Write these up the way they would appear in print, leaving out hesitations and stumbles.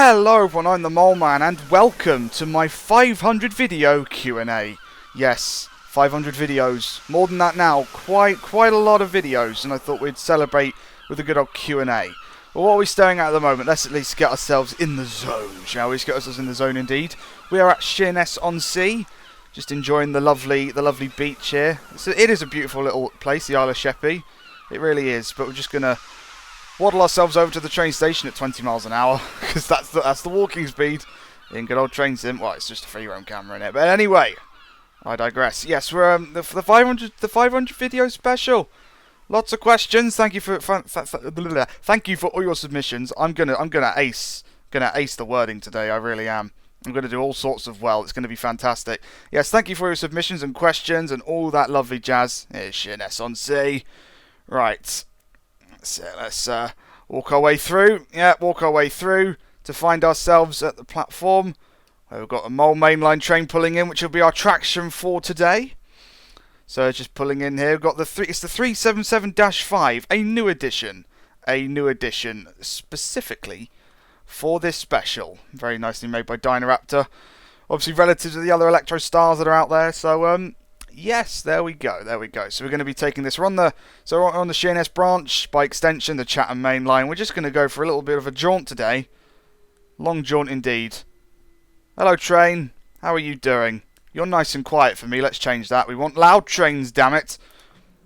Hello everyone, I'm the Mole Man and welcome to my 500 video Q&A. Yes, 500 videos. More than that now, quite a lot of videos, and I thought we'd celebrate with a good old Q&A. Well, what are we staring at the moment? Let's at least get ourselves in the zone, shall we? Let's get ourselves in the zone indeed. We are at Sheerness-on-Sea, just enjoying the lovely beach here. It is a beautiful little place, the Isle of Sheppey. It really is, but we're just going to waddle ourselves over to the train station at 20 miles an hour, because that's the walking speed in good old train sim. Well, it's just a free roam camera in it, but anyway, I digress. Yes, we're the 500 video special. Lots of questions. Thank you for thank you for all your submissions. I'm gonna ace the wording today. I really am. I'm gonna do all sorts of well. It's gonna be fantastic. Yes, thank you for your submissions and questions and all that lovely jazz. Here's Sheerness-on-Sea. Right. So let's walk our way through. Yeah, walk our way through to find ourselves at the platform where we've got a Mole mainline train pulling in, which will be our attraction for today. So just pulling in here, we've got it's the 377-5, a new edition specifically for this special. Very nicely made by Dynaraptor. Obviously relative to the other Electro Stars that are out there. So yes, there we go. So we're going to be taking this. We're on the Sheerness branch, by extension, the Chatham main line. We're just going to go for a little bit of a jaunt today. Long jaunt indeed. Hello, train. How are you doing? You're nice and quiet for me. Let's change that. We want loud trains, damn it.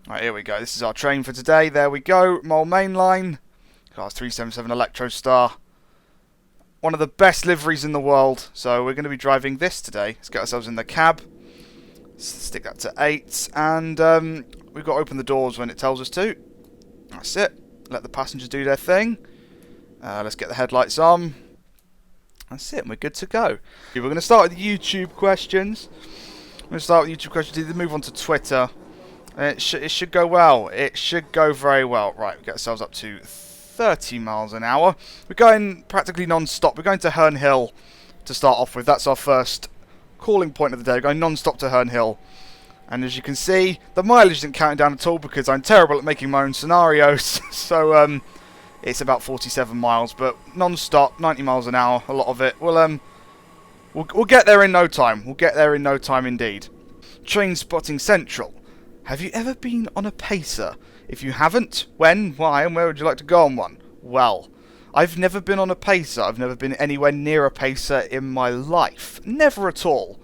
Right, here we go. This is our train for today. There we go. Mole main line. Class 377 Electro Star. One of the best liveries in the world. So we're going to be driving this today. Let's get ourselves in the cab. Stick that to 8, and we've got to open the doors when it tells us to. That's it. Let the passengers do their thing. Let's get the headlights on. That's it, and we're good to go. We're going to start with YouTube questions. Either move on to Twitter. It should go well. It should go very well. Right, we get ourselves up to 30 miles an hour. We're going practically non-stop. We're going to Herne Hill to start off with. That's our first calling point of the day. We're going non-stop to Herne Hill, and as you can see, the mileage isn't counting down at all because I'm terrible at making my own scenarios. So it's about 47 miles, but non-stop, 90 miles an hour, a lot of it. We'll get there in no time. We'll get there in no time indeed. Train spotting central. Have you ever been on a pacer? If you haven't, when, why, and where would you like to go on one? Well, I've never been on a pacer. I've never been anywhere near a pacer in my life. Never at all.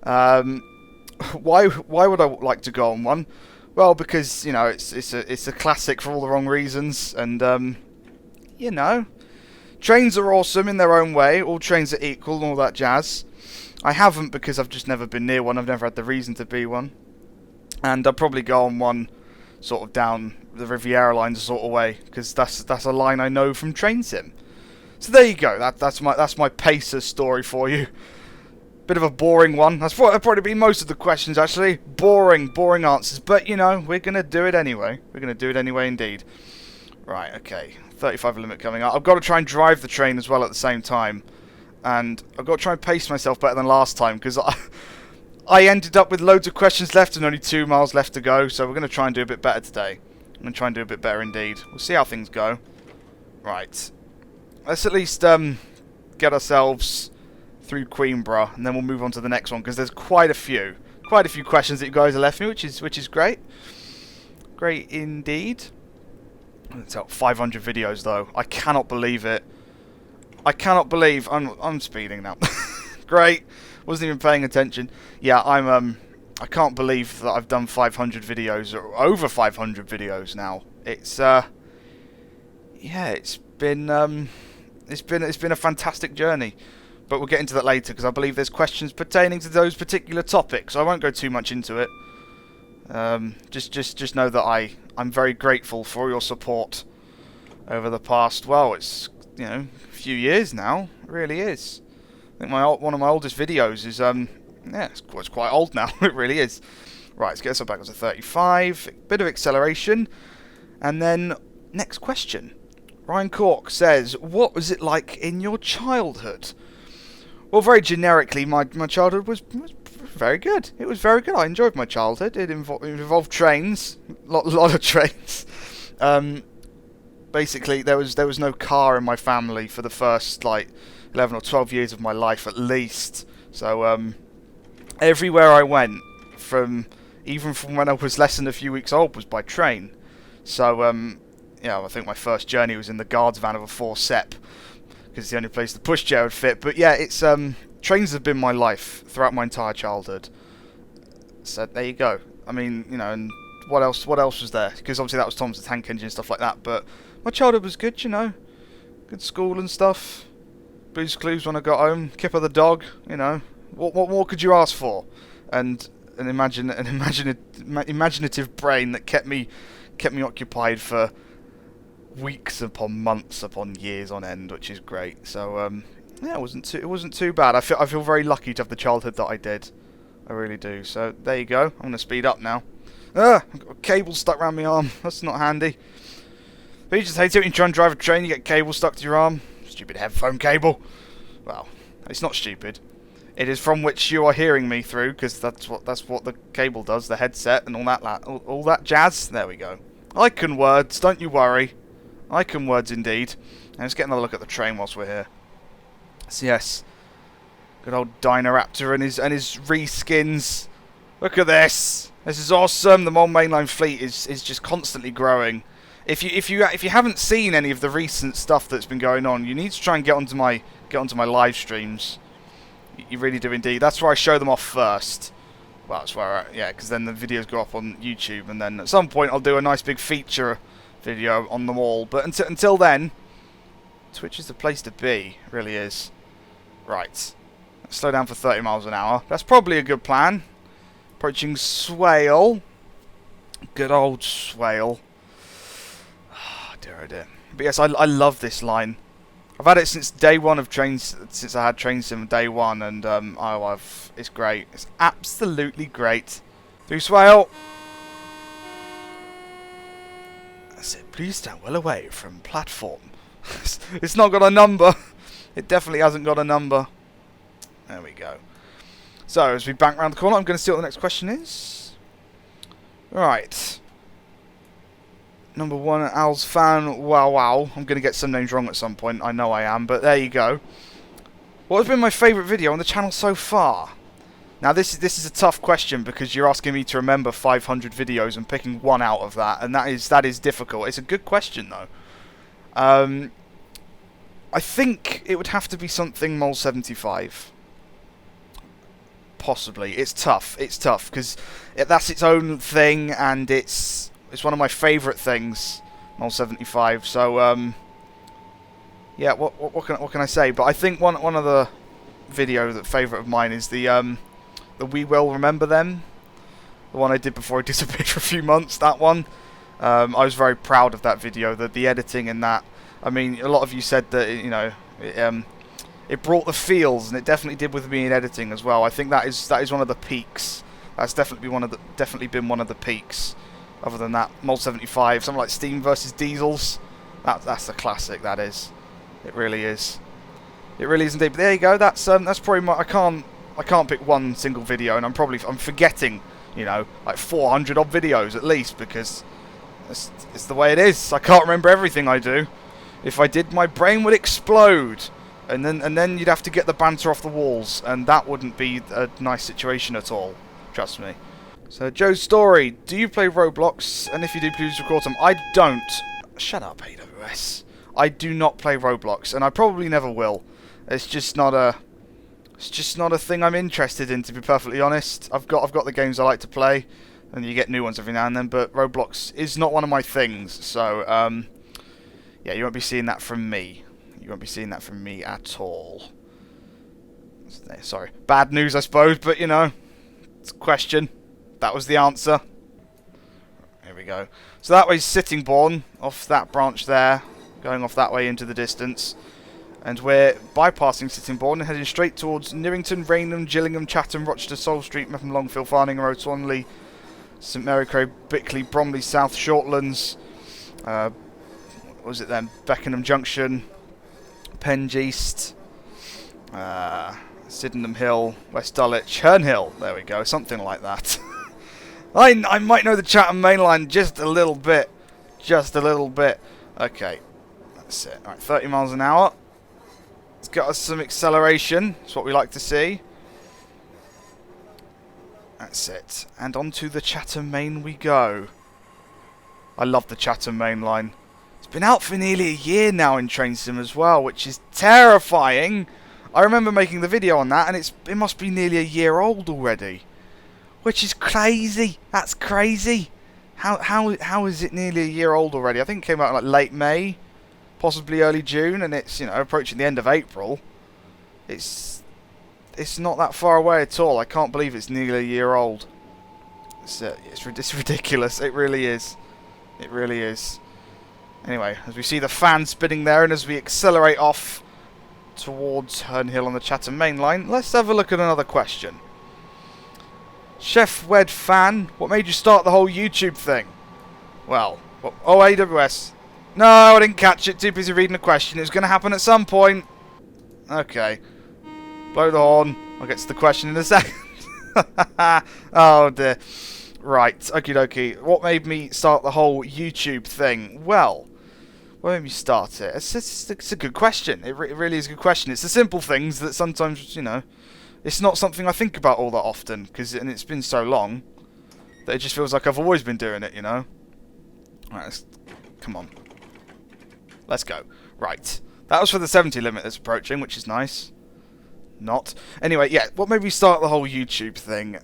Why would I like to go on one? Well, because, you know, it's a classic for all the wrong reasons, and you know, trains are awesome in their own way. All trains are equal and all that jazz. I haven't because I've just never been near one. I've never had the reason to be one, and I'll probably go on one sort of down the Riviera line sort of way, because that's a line I know from train sim. So there you go. That's my pacer story for you. Bit of a boring one. That's probably been most of the questions actually. Boring answers, but you know, we're gonna do it anyway. We're gonna do it anyway indeed. Right, okay. 35 limit coming up. I've got to try and drive the train as well at the same time, and I've got to try and pace myself better than last time, because I ended up with loads of questions left and only 2 miles left to go. So we're going to try and do a bit better today. I'm going to try and do a bit better indeed. We'll see how things go. Right. Let's at least get ourselves through Queenborough, and then we'll move on to the next one, because there's quite a few questions that you guys have left me, which is great. Great indeed. It's out 500 videos though. I cannot believe it. I cannot believe I'm speeding now. Great. Wasn't even paying attention. Yeah, I can't believe that I've done 500 videos, or over 500 videos now. It's yeah, it's been a fantastic journey. But we'll get into that later, because I believe there's questions pertaining to those particular topics. I won't go too much into it. Just know that I'm very grateful for your support over the past, well, it's, you know, a few years now. It really is. I think one of my oldest videos is yeah, it's quite old now. It really is. Right, let's get us back to 35. Bit of acceleration, and then next question. Ryan Cork says, "What was it like in your childhood?" Well, very generically, my childhood was very good. It was very good. I enjoyed my childhood. It involved trains, lot of trains. basically there was no car in my family for the first like 11 or 12 years of my life at least. So everywhere I went, even from when I was less than a few weeks old, was by train. So yeah, I think my first journey was in the guards van of a four-sep, because it's the only place the pushchair would fit. But yeah, it's trains have been my life throughout my entire childhood. So there you go. I mean, you know, and what else was there? Because obviously that was Tom's the Tank Engine and stuff like that. But my childhood was good, you know, good school and stuff. Blue's Clues when I got home. Kipper the dog, you know. What more could you ask for? And an imaginative brain that kept me occupied for weeks upon months upon years on end, which is great. So yeah, it wasn't too bad. I feel very lucky to have the childhood that I did. I really do. So there you go. I'm gonna speed up now. I've got a cable stuck around my arm. That's not handy. But you just hate it when you try and drive a train, you get cable stuck to your arm. Stupid headphone cable. Well, it's not stupid. It is from which you are hearing me through, because that's what the cable does, the headset and all that jazz. There we go. I can words, don't you worry. I can words indeed. And let's get another look at the train whilst we're here. So yes, good old Dynaraptor and his reskins. Look at this. This is awesome. The Mole Mainline fleet is just constantly growing. If you haven't seen any of the recent stuff that's been going on, you need to try and get onto my live streams. You really do indeed. That's where I show them off first. Well, that's where yeah, because then the videos go up on YouTube, and then at some point I'll do a nice big feature video on them all. But until then, Twitch is the place to be. It really is. Right. Let's slow down for 30 miles an hour. That's probably a good plan. Approaching Swale. Good old Swale. Oh, dear, oh dear. But yes, I love this line. I've had it since day one of trains, since I had Train Sim day one, and it's great. It's absolutely great. Through Swale. That's it. Please stand well away from platform. It's not got a number. It definitely hasn't got a number. There we go. So, as we bank round the corner, I'm going to see what the next question is. Right. Number one, Al's fan. Wow. I'm going to get some names wrong at some point. I know I am, but there you go. What has been my favourite video on the channel so far? Now, this is a tough question, because you're asking me to remember 500 videos and picking one out of that, and that is difficult. It's a good question, though. I think it would have to be something Mole 75. Possibly. It's tough, because that's its own thing, and it's one of my favourite things, Mole 75. So yeah, what can I say? But I think one of the favourite of mine is the We Will Remember Them, the one I did before I disappeared for a few months. That one, I was very proud of that video. The editing in that. I mean, a lot of you said that, you know, it brought the feels, and it definitely did with me in editing as well. I think that is one of the peaks. That's definitely been one of the peaks. Other than that, Mole 75, something like Steam versus Diesels. That's a classic. That is. It really is. It really is indeed. But there you go. That's probably my. I can't pick one single video, and I'm forgetting, you know, like 400 odd videos at least, because it's the way it is. I can't remember everything I do. If I did, my brain would explode, and then you'd have to get the banter off the walls, and that wouldn't be a nice situation at all. Trust me. So, Joe's story. Do you play Roblox? And if you do, please record some. I don't. Shut up, AWS. I do not play Roblox, and I probably never will. It's just not a thing I'm interested in, to be perfectly honest. I've got the games I like to play, and you get new ones every now and then, but Roblox is not one of my things. So, yeah, you won't be seeing that from me. You won't be seeing that from me at all. Sorry. Bad news, I suppose, but, you know, it's a question. That was the answer. Here we go. So that way's Sittingbourne, off that branch there, going off that way into the distance. And we're bypassing Sittingbourne and heading straight towards Newington, Rainham, Gillingham, Chatham, Rochester, Sole Street, Mepham, Longfield, Farningham Road, Swanley, St Mary Cray, Bickley, Bromley South, Shortlands, what was it then? Beckenham Junction, Penge East, Sydenham Hill, West Dulwich, Herne Hill. There we go, something like that. I might know the Chatham Main Line just a little bit. Just a little bit. Okay, that's it. Alright, 30 miles an hour. It's got us some acceleration. That's what we like to see. That's it. And onto the Chatham Main we go. I love the Chatham Main line. It's been out for nearly a year now in Train Sim as well, which is terrifying. I remember making the video on that, and it must be nearly a year old already. Which is crazy. That's crazy. How is it nearly a year old already? I think it came out in like late May, possibly early June, and it's, you know, approaching the end of April. It's not that far away at all. I can't believe it's nearly a year old. It's ridiculous. It really is. It really is. Anyway, as we see the fan spinning there, and as we accelerate off towards Herne Hill on the Chatham Main line, let's have a look at another question. Chef Wed Fan, what made you start the whole YouTube thing? Well, oh, AWS. No, I didn't catch it. Too busy reading the question. It was going to happen at some point. Okay. Blow the horn. I'll get to the question in a second. Oh, dear. Right. Okie dokie. What made me start the whole YouTube thing? Well, what made me start it? It's a good question. It really is a good question. It's the simple things that sometimes, you know, it's not something I think about all that often, and it's been so long that it just feels like I've always been doing it, you know? Alright, come on. Let's go. Right. That was for the 70 limit that's approaching, which is nice. Not. Anyway, yeah, what made me start the whole YouTube thing?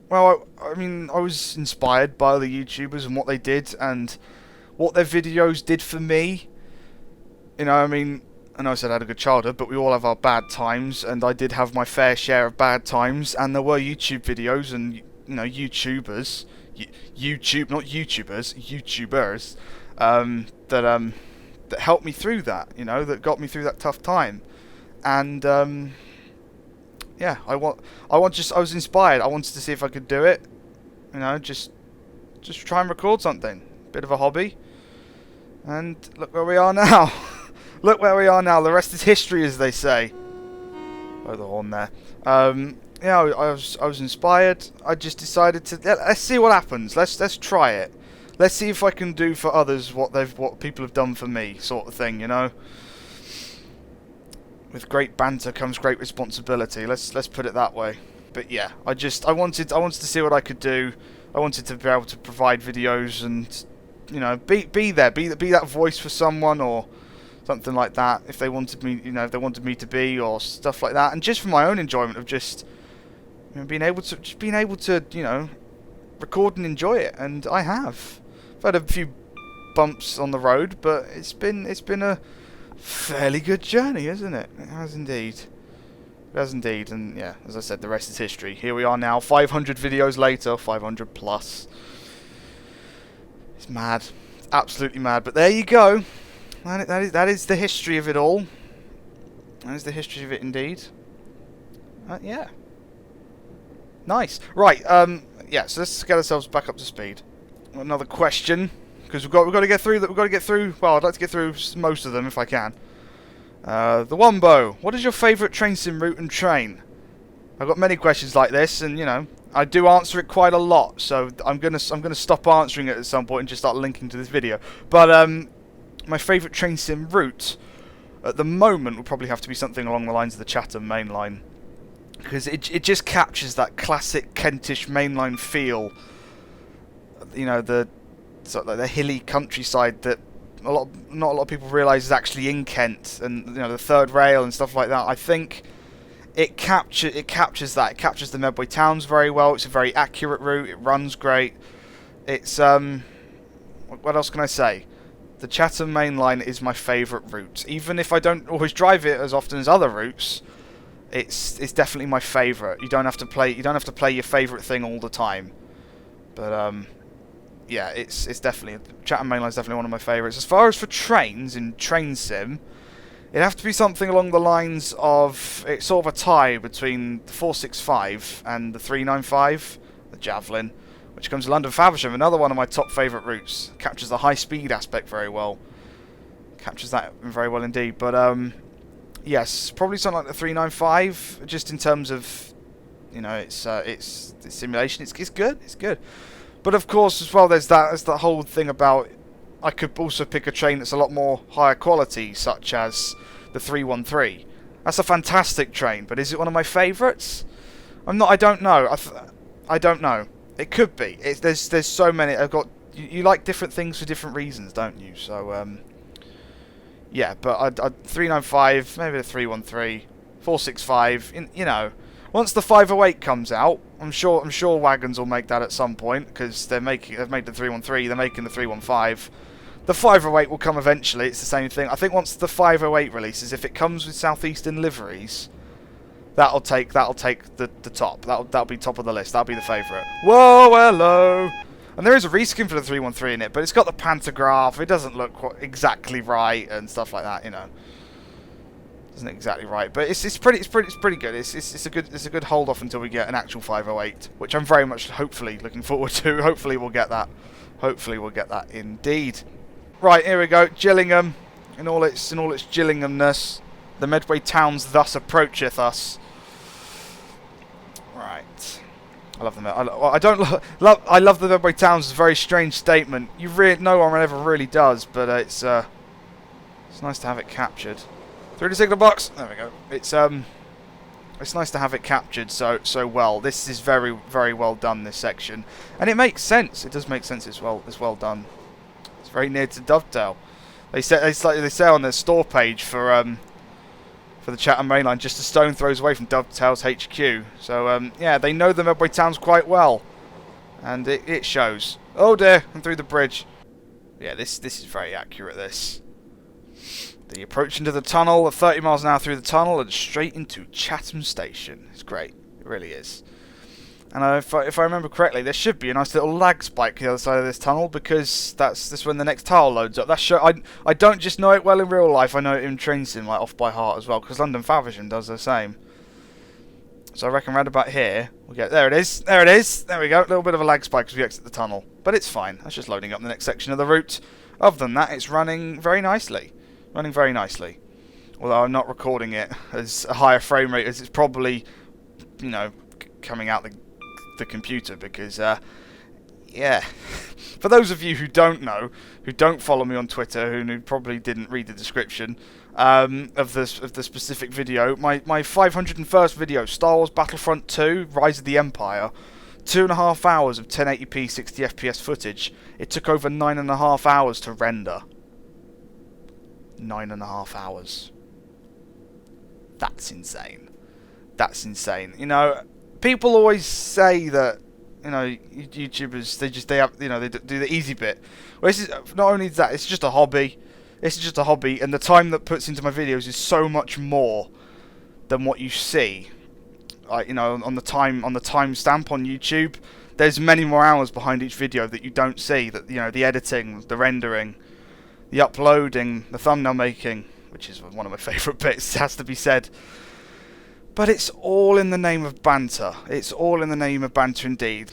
Well, I mean, I was inspired by the YouTubers and what they did, and what their videos did for me. You know, I mean, I know I said I had a good childhood, but we all have our bad times, and I did have my fair share of bad times, and there were YouTube videos and, you know, YouTubers, not YouTubers, YouTubers, that helped me through that, you know, that got me through that tough time, and yeah, I was inspired. I wanted to see if I could do it, you know, just try and record something, bit of a hobby, and look where we are now. Look where we are now. The rest is history, as they say. Oh, the horn there. Yeah, I was inspired. I just decided to let's see what happens. Let's try it. Let's see if I can do for others what people have done for me, sort of thing, you know. With great banter comes great responsibility. Let's put it that way. But yeah, I wanted to see what I could do. I wanted to be able to provide videos and, you know, be there, be that voice for someone or something like that, if they wanted me, you know, if they wanted me to be, or stuff like that, and just for my own enjoyment of just, you know, being able to, you know, record and enjoy it. And I have. I've had a few bumps on the road, but it's been a fairly good journey, isn't it? It has indeed. It has indeed. And yeah, as I said, the rest is history. Here we are now, 500 videos later, 500 plus. It's mad. It's absolutely mad. But there you go. That is the history of it all. That is the history of it, indeed. Yeah. Nice. Right. Yeah. So let's get ourselves back up to speed. Another question, because we've got to get through that. We've got to get through. Well, I'd like to get through most of them if I can. The Wombo. What is your favourite train sim route and train? I've got many questions like this, and you know, I do answer it quite a lot. So I'm gonna stop answering it at some point and just start linking to this video. But my favourite train sim route at the moment would probably have to be something along the lines of the Chatham Main Line, because it just captures that classic Kentish mainline feel. You know, the sort of like the hilly countryside that not a lot of people realise is actually in Kent, and you know, the third rail and stuff like that. I think it captures that. It captures the Medway towns very well. It's a very accurate route. It runs great. It's what else can I say? The Chatham Main Line is my favourite route. Even if I don't always drive it as often as other routes, it's definitely my favourite. You don't have to play your favourite thing all the time. But yeah, it's definitely, Chatham Main Line is definitely one of my favourites. As far as for trains in Train Sim, it'd have to be something along the lines of, it's sort of a tie between the 465 and the 395, the Javelin, which comes to London Faversham, another one of my top favourite routes. Captures the high speed aspect very well. Captures that very well indeed. But yes, probably something like the 395, just in terms of, you know, it's simulation. It's good. It's good. But of course, as well, there's the whole thing about, I could also pick a train that's a lot more higher quality, such as the 313. That's a fantastic train, but is it one of my favourites? I don't know. I don't know. It could be. There's so many. You like different things for different reasons, don't you? So yeah. But I'd 395, maybe the 313, 465. You know, once the 508 comes out, I'm sure wagons will make that at some point, because they've made the 313. They're making the 315. The 508 will come eventually. It's the same thing. I think once the 508 releases, if it comes with Southeastern liveries, that'll take the top. That'll be top of the list. That'll be the favourite. Whoa, hello. And there is a reskin for the 313 in it, but it's got the pantograph. It doesn't look exactly right and stuff like that. You know, isn't exactly right, but it's pretty good. It's a good hold off until we get an actual 508, which I'm very much hopefully looking forward to. Hopefully we'll get that. Hopefully we'll get that indeed. Right, here we go. Gillingham, in all its Gillinghamness, the Medway towns thus approacheth us. Right, I love them. I love the Medway towns. It's a very strange statement. No one ever really does, but it's nice to have it captured. Through the signal box. There we go. It's nice to have it captured so well. This is very, very well done, this section, and it makes sense. It does make sense. It's well done. It's very near to Dovetail. They say on their store page for the Chatham Main Line, just a stone throws away from Dovetail's HQ. So yeah, they know the Medway towns quite well, and it shows. Oh dear, I'm through the bridge. Yeah, this is very accurate. The approach into the tunnel at 30 miles an hour through the tunnel and straight into Chatham Station. It's great. It really is. And if I remember correctly, there should be a nice little lag spike the other side of this tunnel, because that's when the next tile loads up. I don't just know it well in real life. I know it in train sim, like, off by heart as well, because London Faversham does the same. So I reckon right about here we'll get there. It is. There it is. There we go. A little bit of a lag spike as we exit the tunnel, but it's fine. That's just loading up the next section of the route. Other than that, it's running very nicely. Running very nicely. Although I'm not recording it as a higher frame rate as it's probably, you know, coming out the computer, because yeah. For those of you who don't know, who don't follow me on Twitter, who probably didn't read the description of the specific video, my 501st video, Star Wars Battlefront 2: Rise of the Empire, 2.5 hours of 1080p 60 FPS footage. It took over 9.5 hours to render. 9.5 hours. That's insane. That's insane. You know, people always say that, you know, YouTubers, they do the easy bit. Well, this is not only that, it's just a hobby. It's just a hobby, and the time that puts into my videos is so much more than what you see. Like, you know, on the time stamp on YouTube, there's many more hours behind each video that you don't see. That, you know, the editing, the rendering, the uploading, the thumbnail making, which is one of my favourite bits, has to be said. But it's all in the name of banter. It's all in the name of banter indeed.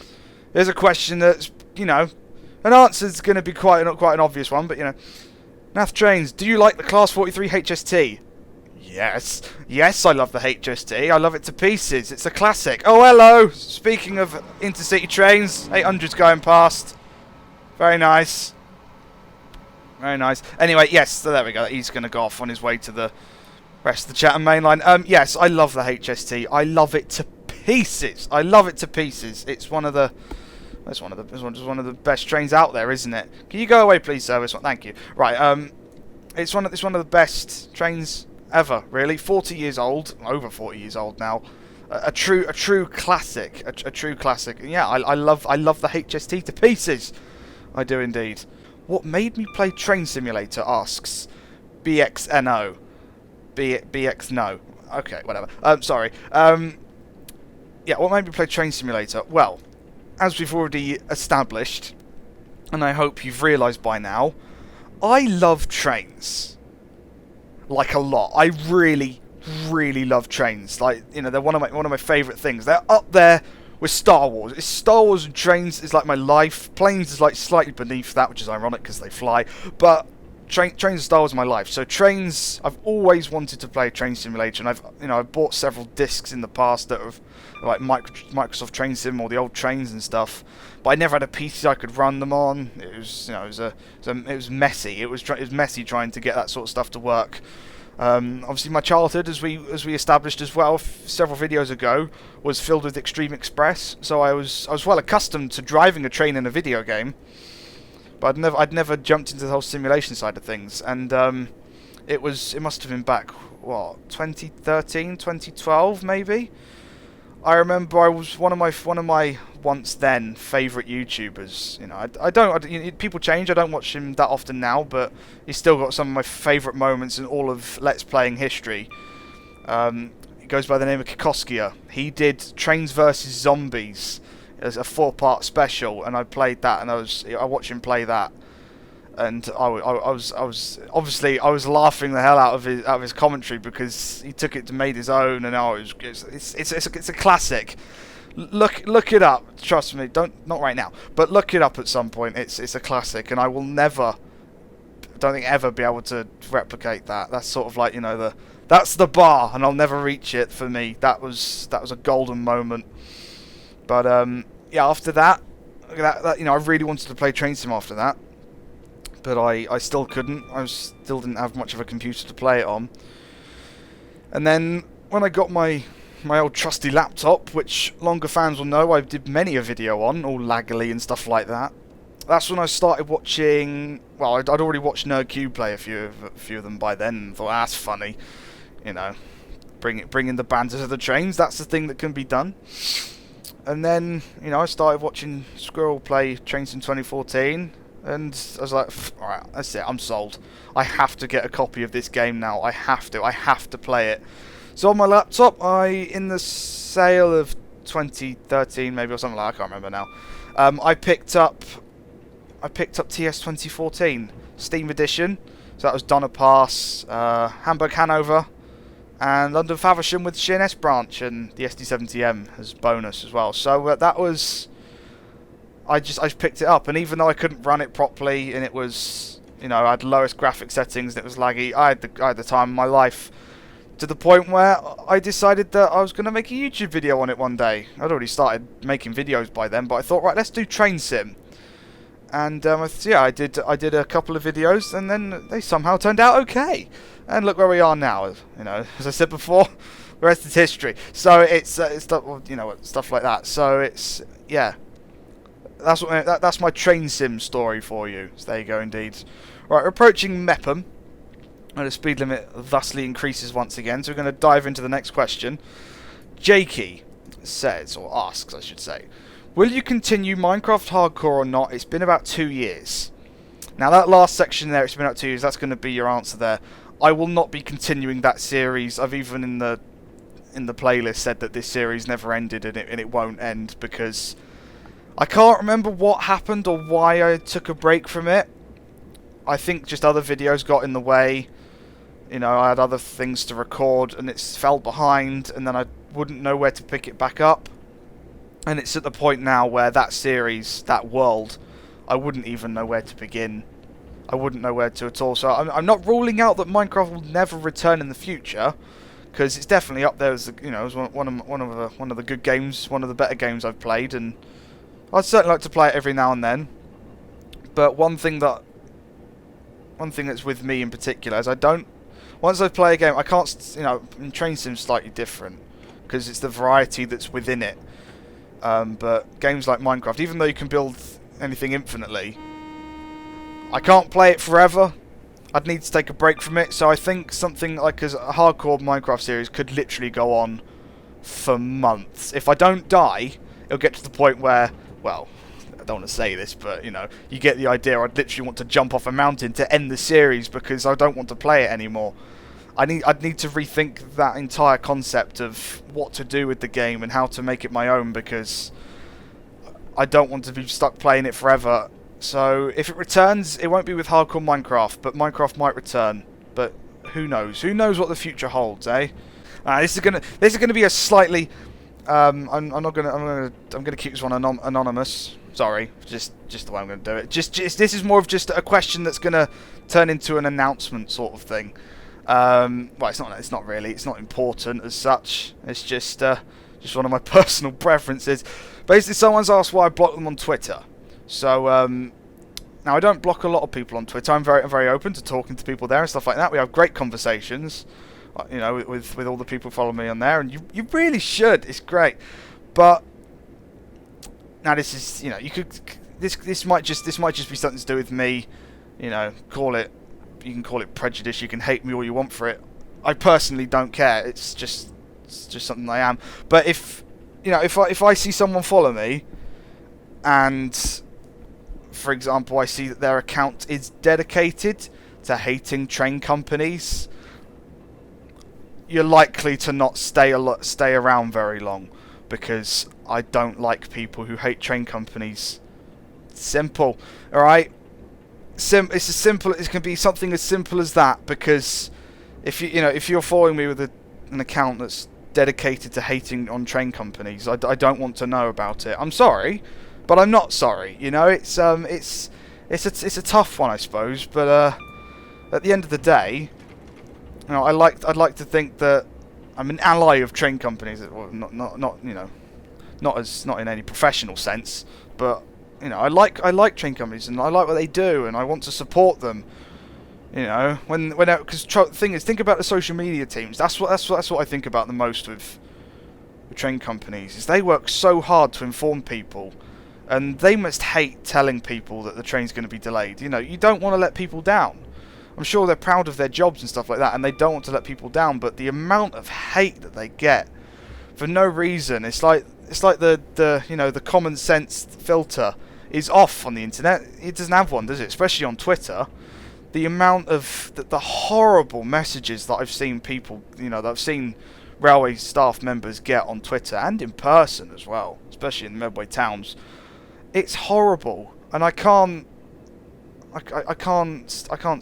There's a question that's, you know, an answer's going to be quite an obvious one, but, you know, Nath Trains, do you like the Class 43 HST? Yes. Yes, I love the HST. I love it to pieces. It's a classic. Oh, hello! Speaking of intercity trains, 800's going past. Very nice. Very nice. Anyway, yes, so there we go. He's going to go off on his way to the rest of the Chatham Main Line. Yes, I love the HST. I love it to pieces. I love it to pieces. It's one of the best trains out there, isn't it? Can you go away, please, service? Thank you. Right. It's one of the best trains ever. Really, 40 years old, over 40 years old now. A true classic. A true classic. Yeah, I love the HST to pieces. I do indeed. What made me play Train Simulator, asks BXNO. BX no. Okay, whatever. Sorry. Yeah, what made me play Train Simulator? Well, as we've already established, and I hope you've realised by now, I love trains. Like, a lot. I really, really love trains. Like, you know, they're one of my favourite things. They're up there with Star Wars. It's Star Wars and trains is like my life. Planes is like slightly beneath that, which is ironic because they fly. But trains and Star Wars in my life. So trains, I've always wanted to play Train Simulator, and I've bought several discs in the past that have like Microsoft Train Sim or the old trains and stuff. But I never had a PC I could run them on. It was it was messy. It was messy trying to get that sort of stuff to work. Obviously, my childhood, as we established as well several videos ago, was filled with Extreme Express. So I was well accustomed to driving a train in a video game, but I'd never jumped into the whole simulation side of things. And it must have been back 2013, 2012 maybe. I remember I was one of my once then favourite YouTubers. People change. I don't watch him that often now, but he's still got some of my favourite moments in all of Let's Playing history. He goes by the name of Kikoskia. He did Trains vs Zombies as a 4-part special, and I played that, and I watched him play that. And I was laughing the hell out of his commentary because he took it to made his own, and it's a classic. Look it up. Trust me, not right now, but look it up at some point. It's a classic, and I will don't think ever be able to replicate that. That's sort of like that's the bar, and I'll never reach it for me. That was a golden moment. But yeah, after that I really wanted to play Train Sim after that. But I still couldn't. I still didn't have much of a computer to play it on. And then when I got my old trusty laptop, which longer fans will know I did many a video on, all laggily and stuff like that, that's when I started watching. Well, I'd already watched NerdCube play a few of them by then, and thought that's funny, bring in the banter to the trains. That's the thing that can be done. And then I started watching Squirrel play Trains in 2014. And I was like, alright, that's it, I'm sold. I have to get a copy of this game now. I have to play it. So on my laptop, in the sale of 2013 maybe, or something like that, I can't remember now, I picked up TS 2014 Steam Edition. So that was Donner Pass, Hamburg Hanover, and London Faversham with Sheerness Branch and the SD70M as bonus as well. So that was... I picked it up, and even though I couldn't run it properly, and it was, I had lowest graphic settings, and it was laggy, I had the time of my life, to the point where I decided that I was going to make a YouTube video on it one day. I'd already started making videos by then, but I thought, right, let's do Train Sim. And I did a couple of videos, and then they somehow turned out okay. And look where we are now. As I said before, the rest is history. So it's stuff like that. So it's That's my Train Sim story for you. So there you go, indeed. Right, we're approaching Mepham, and the speed limit thusly increases once again. So we're going to dive into the next question. Jakey says, or asks, I should say, will you continue Minecraft Hardcore or not? It's been about 2 years. Now that last section there, it's been about 2 years. That's going to be your answer there. I will not be continuing that series. I've even in the playlist said that this series never ended, and it won't end because I can't remember what happened or why I took a break from it. I think just other videos got in the way. I had other things to record and it fell behind, and then I wouldn't know where to pick it back up. And it's at the point now where that series, that world, I wouldn't even know where to begin. I wouldn't know where to at all. So I'm not ruling out that Minecraft will never return in the future, because it's definitely up there as as one of the good games, one of the better games I've played, and I'd certainly like to play it every now and then. But one thing that's with me in particular is once I play a game, I can't, in Train Sim's slightly different, because it's the variety that's within it. But games like Minecraft, even though you can build anything infinitely, I can't play it forever. I'd need to take a break from it, so I think something like a hardcore Minecraft series could literally go on for months. If I don't die, it'll get to the point where, well, I don't want to say this, but you get the idea. I'd literally want to jump off a mountain to end the series because I don't want to play it anymore. I'd need to rethink that entire concept of what to do with the game and how to make it my own, because I don't want to be stuck playing it forever. So if it returns, it won't be with hardcore Minecraft, but Minecraft might return. But who knows? Who knows what the future holds, eh? This is gonna be a slightly. I'm gonna keep this one anonymous. Sorry, just the way I'm going to do it. This is more of just a question that's going to turn into an announcement sort of thing. Well, it's not really. It's not important as such. It's just one of my personal preferences. Basically, someone's asked why I block them on Twitter. So now I don't block a lot of people on Twitter. I'm very open to talking to people there and stuff like that. We have great conversations, you know, with all the people following me on there, and you really should. It's great, but. Now this is, you know, this might just be something to do with me, you know. You can call it prejudice. You can hate me all you want for it. I personally don't care. It's just something I am. But if I see someone follow me, and for example I see that their account is dedicated to hating train companies, you're likely to not stay around very long. Because I don't like people who hate train companies. Simple, all right. It's as simple. It can be something as simple as that. Because if you're following me with an account that's dedicated to hating on train companies, I don't want to know about it. I'm sorry, but I'm not sorry. You know, it's a tough one, I suppose. But at the end of the day, you know, I'd like to think that I'm an ally of train companies. Well, not in any professional sense, but you know, I like train companies and I like what they do and I want to support them. You know, because the thing is, think about the social media teams. That's what I think about the most with train companies. Is they work so hard to inform people, and they must hate telling people that the train's going to be delayed. You know, you don't want to let people down. I'm sure they're proud of their jobs and stuff like that, and they don't want to let people down. But the amount of hate that they get for no reason, it's like the common sense filter is off on the internet. It doesn't have one, does it? Especially on Twitter. The amount of the horrible messages that I've seen people, you know, that I've seen railway staff members get on Twitter and in person as well, especially in the Medway towns. It's horrible, and I can't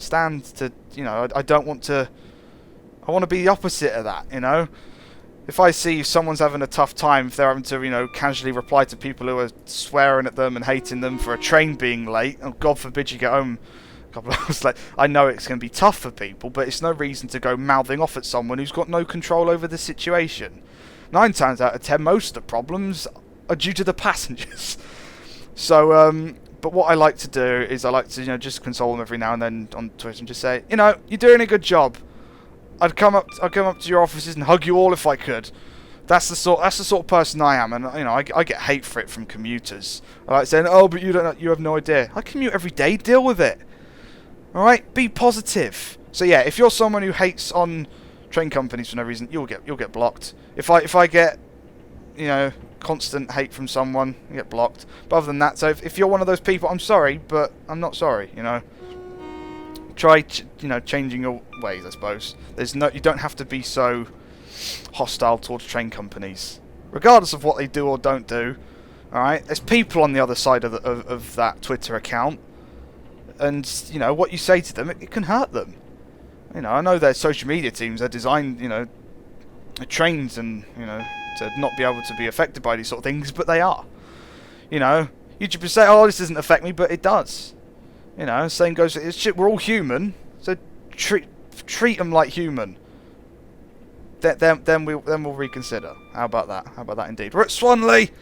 stand to, you know, I don't want to. I want to be the opposite of that, you know. If I see someone's having a tough time, if they're having to, you know, casually reply to people who are swearing at them and hating them for a train being late, and God forbid you get home a couple of hours late, I know it's going to be tough for people, but it's no reason to go mouthing off at someone who's got no control over the situation. 9 times out of 10, most of the problems are due to the passengers. So, but what I like to do is I like to, you know, just console them every now and then on Twitter and just say, you know, you're doing a good job. I'd come up to your offices and hug you all if I could. That's the sort of person I am, and you know, I get hate for it from commuters. I like saying, oh, but you have no idea. I commute every day. Deal with it. All right, be positive. So yeah, if you're someone who hates on train companies for no reason, you'll get blocked. If I get, you know, constant hate from someone, you get blocked. But other than that, so if you're one of those people, I'm sorry, but I'm not sorry. You know. Try, you know, changing your ways, I suppose. You don't have to be so hostile towards train companies, regardless of what they do or don't do. All right, there's people on the other side of that Twitter account, and you know what you say to them, it can hurt them. You know, I know their social media teams are designed, you know, trained and you know to not be able to be affected by these sort of things, but they are. You know, you should say, oh, this doesn't affect me, but it does. You know, same goes. We're all human, so treat them like human. Then we'll reconsider. How about that? How about that indeed? We're at Swanley.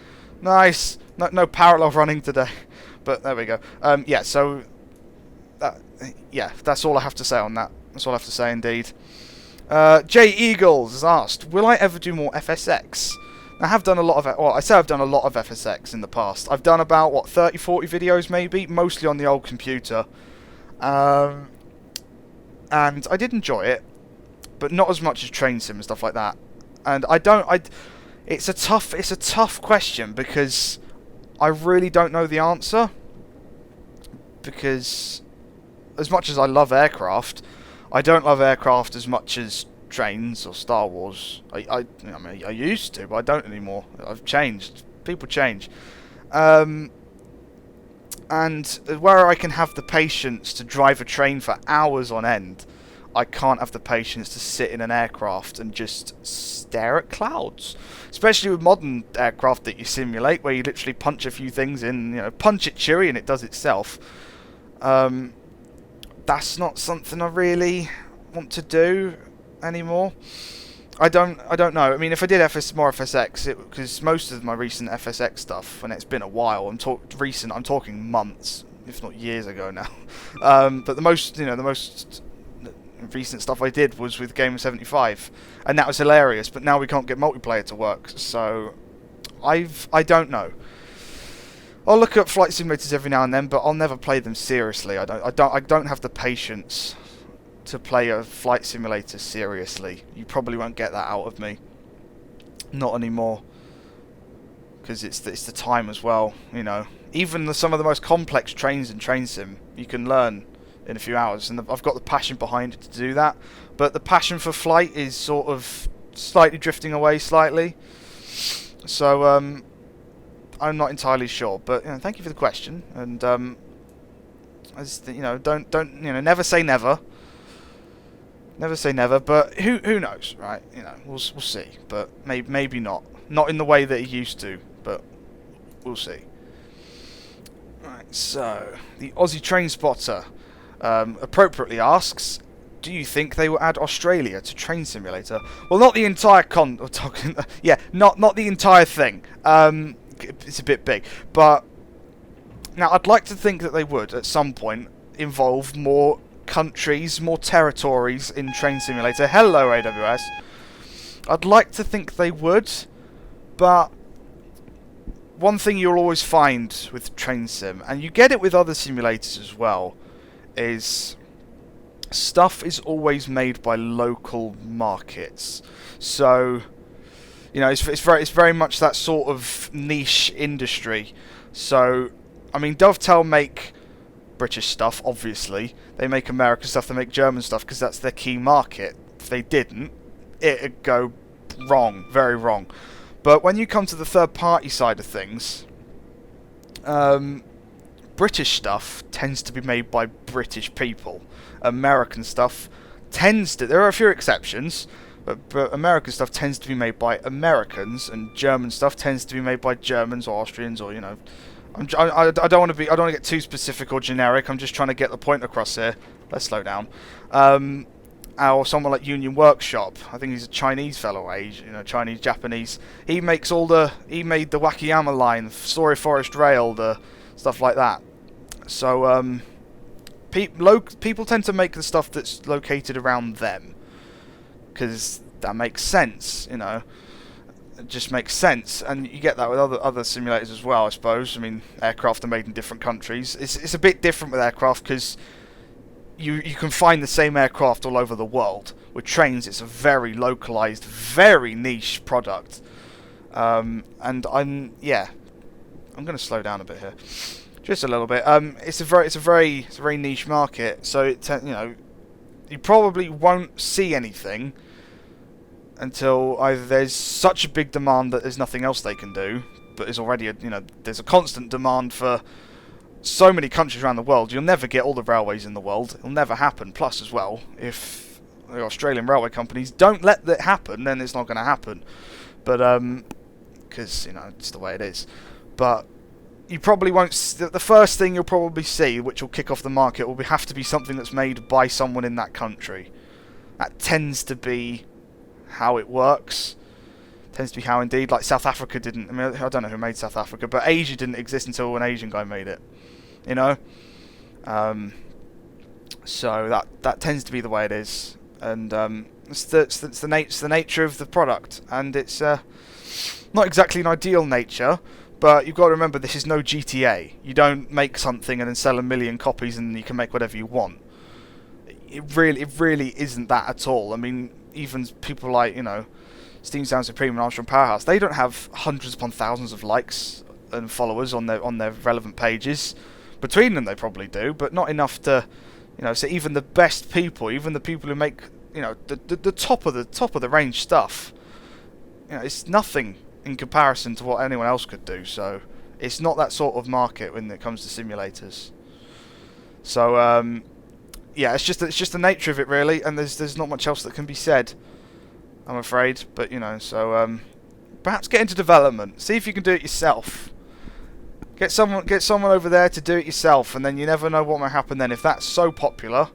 Nice. No parallel running today, but there we go. Yeah. So that's all I have to say on that. That's all I have to say indeed. J Eagles has asked, will I ever do more FSX? I have done a lot of it. Well, I say I've done a lot of FSX in the past. I've done about, what, 30, 40 videos maybe? Mostly on the old computer. And I did enjoy it, but not as much as Train Sim and stuff like that. And it's a tough question because I really don't know the answer. Because as much as I love aircraft, I don't love aircraft as much as trains or Star Wars. I mean, I used to, but I don't anymore. I've changed. People change. And where I can have the patience to drive a train for hours on end, I can't have the patience to sit in an aircraft and just stare at clouds. Especially with modern aircraft that you simulate, where you literally punch a few things in, you know, punch it Chewy and it does itself. That's not something I really want to do anymore. I don't know. I mean, if I did more FSX, because most of my recent FSX stuff, and it's been a while, I'm talking months, if not years ago now. But the most recent stuff I did was with Game of 75, and that was hilarious. But now we can't get multiplayer to work, so I don't know. I'll look at flight simulators every now and then, but I'll never play them seriously. I don't have the patience to play a flight simulator seriously. You probably won't get that out of me. Not anymore. Because it's the time as well, you know. Even some of the most complex trains in Train Sim, you can learn in a few hours. And I've got the passion behind it to do that. But the passion for flight is sort of slightly drifting away slightly. So, I'm not entirely sure. But, you know, thank you for the question. And, you know, don't never say never. Never say never, but who knows, right? You know, we'll see, but maybe not. Not in the way that he used to, but we'll see. Right, so the Aussie Train Spotter appropriately asks, do you think they will add Australia to Train Simulator? Well, not the entire not the entire thing. It's a bit big, but now I'd like to think that they would at some point involve more countries, more territories in Train Simulator. Hello, AWS. I'd like to think they would, but one thing you'll always find with Train Sim, and you get it with other simulators as well, is stuff is always made by local markets. So, you know, it's very much that sort of niche industry. So, I mean, Dovetail make British stuff, obviously. They make American stuff, they make German stuff, because that's their key market. If they didn't, it'd go wrong, very wrong. But when you come to the third-party side of things, British stuff tends to be made by British people. American stuff tends to... There are a few exceptions, but American stuff tends to be made by Americans, and German stuff tends to be made by Germans or Austrians, or, you know... I don't want to get too specific or generic. I'm just trying to get the point across here. Let's slow down. Or someone like Union Workshop. I think he's a Chinese fellow, Chinese, Japanese. He made the Wakayama line, Story Forest Rail, the stuff like that. So people tend to make the stuff that's located around them, because that makes sense, you know. It just makes sense, and you get that with other simulators as well, I suppose. I mean, aircraft are made in different countries. It's a bit different with aircraft, because you can find the same aircraft all over the world. With trains, it's a very localized, very niche product. And I'm going to slow down a bit here, just a little bit. It's a very niche market, so you probably won't see anything until either there's such a big demand that there's nothing else they can do, but there's already there's a constant demand for so many countries around the world. You'll never get all the railways in the world. It'll never happen. Plus, as well, if the Australian railway companies don't let that happen, then it's not going to happen. But because it's the way it is. But you probably won't. The first thing you'll probably see, which will kick off the market, will have to be something that's made by someone in that country. That tends to be how it works. Tends to be how, indeed, like South Africa didn't. I mean, I don't know who made South Africa, but Asia didn't exist until an Asian guy made it. So that tends to be the way it is, and it's the nature of the product, and it's not exactly an ideal nature. But you've got to remember, this is no GTA. You don't make something and then sell 1 million copies and you can make whatever you want. It really isn't that at all. I mean, even people like, Steam Sound Supreme and Armstrong Powerhouse, they don't have hundreds upon thousands of likes and followers on their relevant pages. Between them they probably do, but not enough to, so even the best people, even the people who make, the top of the range stuff, it's nothing in comparison to what anyone else could do. So it's not that sort of market when it comes to simulators. So yeah, it's just the nature of it, really, and there's not much else that can be said, I'm afraid. But you know, so perhaps get into development. See if you can do it yourself. Get someone over there to do it yourself, and then you never know what might happen then. If that's so popular,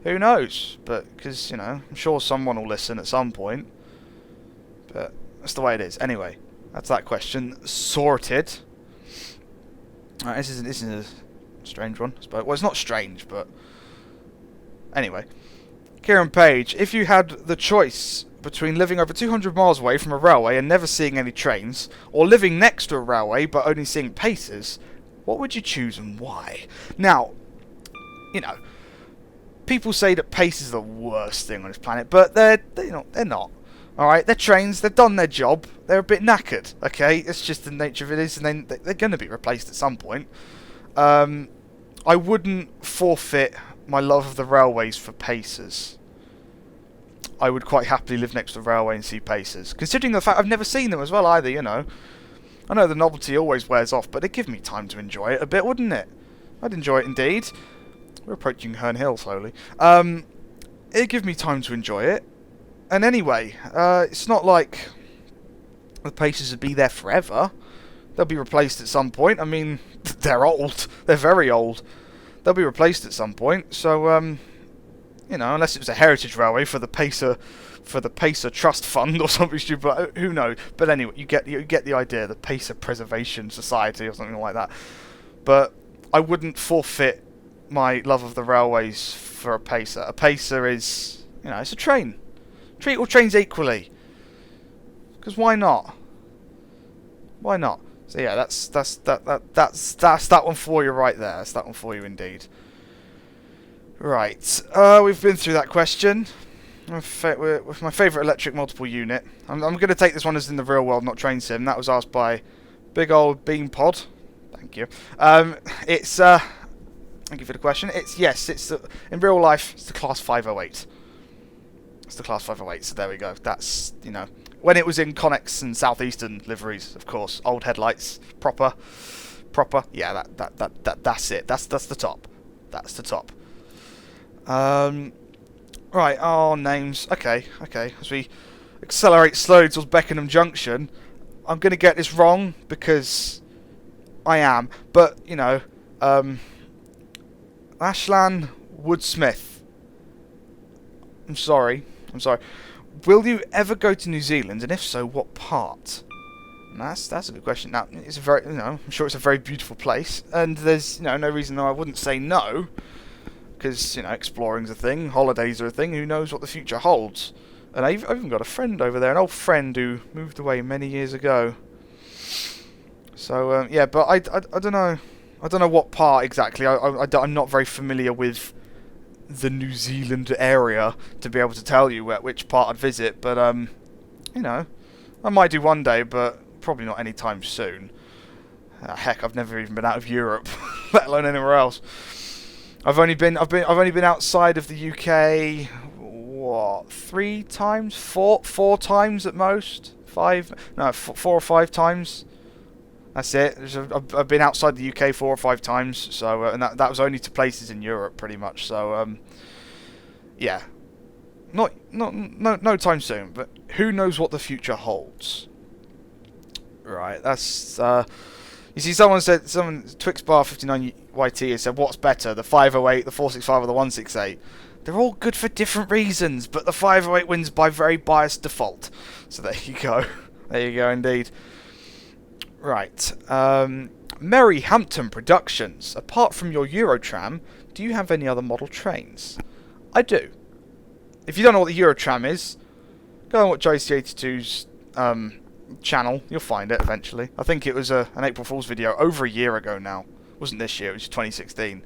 who knows? But because you know, I'm sure someone will listen at some point. But that's the way it is. Anyway, that's that question sorted. Alright, this is a strange one, I suppose. Well, it's not strange, but anyway. Kieran Page, if you had the choice between living over 200 miles away from a railway and never seeing any trains, or living next to a railway but only seeing pacers, what would you choose and why? Now, you know, people say that pacers are the worst thing on this planet, but they're not. Alright, they're trains, they've done their job, they're a bit knackered, okay? It's just the nature of it is, and they're going to be replaced at some point. I wouldn't forfeit my love of the railways for pacers. I would quite happily live next to a railway and see pacers. Considering the fact I've never seen them as well either, you know. I know the novelty always wears off, but it'd give me time to enjoy it a bit, wouldn't it? I'd enjoy it indeed. We're approaching Herne Hill slowly. It'd give me time to enjoy it. And anyway, it's not like the pacers would be there forever. They'll be replaced at some point. I mean, they're old. They're very old. They'll be replaced at some point. So, you know, unless it was a heritage railway for the Pacer Trust Fund or something stupid, who knows? But anyway, you get the idea. The Pacer Preservation Society or something like that. But I wouldn't forfeit my love of the railways for a pacer. A pacer is, you know, it's a train. Treat all trains equally. Because why not? Why not? So yeah, that's that one for you right there. That's that one for you indeed. Right, we've been through that question. With my favourite electric multiple unit. I'm going to take this one as in the real world, not train sim. That was asked by Big Old Bean Pod. Thank you. It's thank you for the question. It's in real life. It's the Class 508. It's the Class 508. So there we go. That's, you know, when it was in Connex and Southeastern liveries, of course, old headlights, proper. Yeah, that's it. That's the top. That's the top. Right, our names. Okay. As we accelerate slowly towards Beckenham Junction, I'm going to get this wrong because I am. But, you know, Ashlan Woodsmith. I'm sorry. Will you ever go to New Zealand, and if so, what part? That's a good question. Now, it's a very, you know, I'm sure it's a very beautiful place, and there's, you know, no reason why I wouldn't say no. Because, you know, exploring's a thing, holidays are a thing, who knows what the future holds. And I've even got a friend over there, an old friend who moved away many years ago. So, yeah, but I don't know. I don't know what part exactly. I'm not very familiar with the New Zealand area to be able to tell you which part I'd visit. But, you know, I might do one day, but probably not anytime soon. Heck, I've never even been out of Europe, let alone anywhere else. I've only been outside of the UK, what, 3 times? 4 times at most? 5? No, 4 or 5 times. That's it. I've been outside the UK 4 or 5 times, so and that was only to places in Europe, pretty much. So, yeah, no time soon. But who knows what the future holds? Right. That's you see, someone Twixbar59YT has said, what's better, the 508, the 465, or the 168? They're all good for different reasons, but the 508 wins by very biased default. So there you go. There you go, indeed. Right. Merry Hampton Productions. Apart from your Eurotram, do you have any other model trains? I do. If you don't know what the Eurotram is, go and watch JC82's channel. You'll find it eventually. I think it was an April Fool's video over a year ago now. It wasn't this year, it was 2016.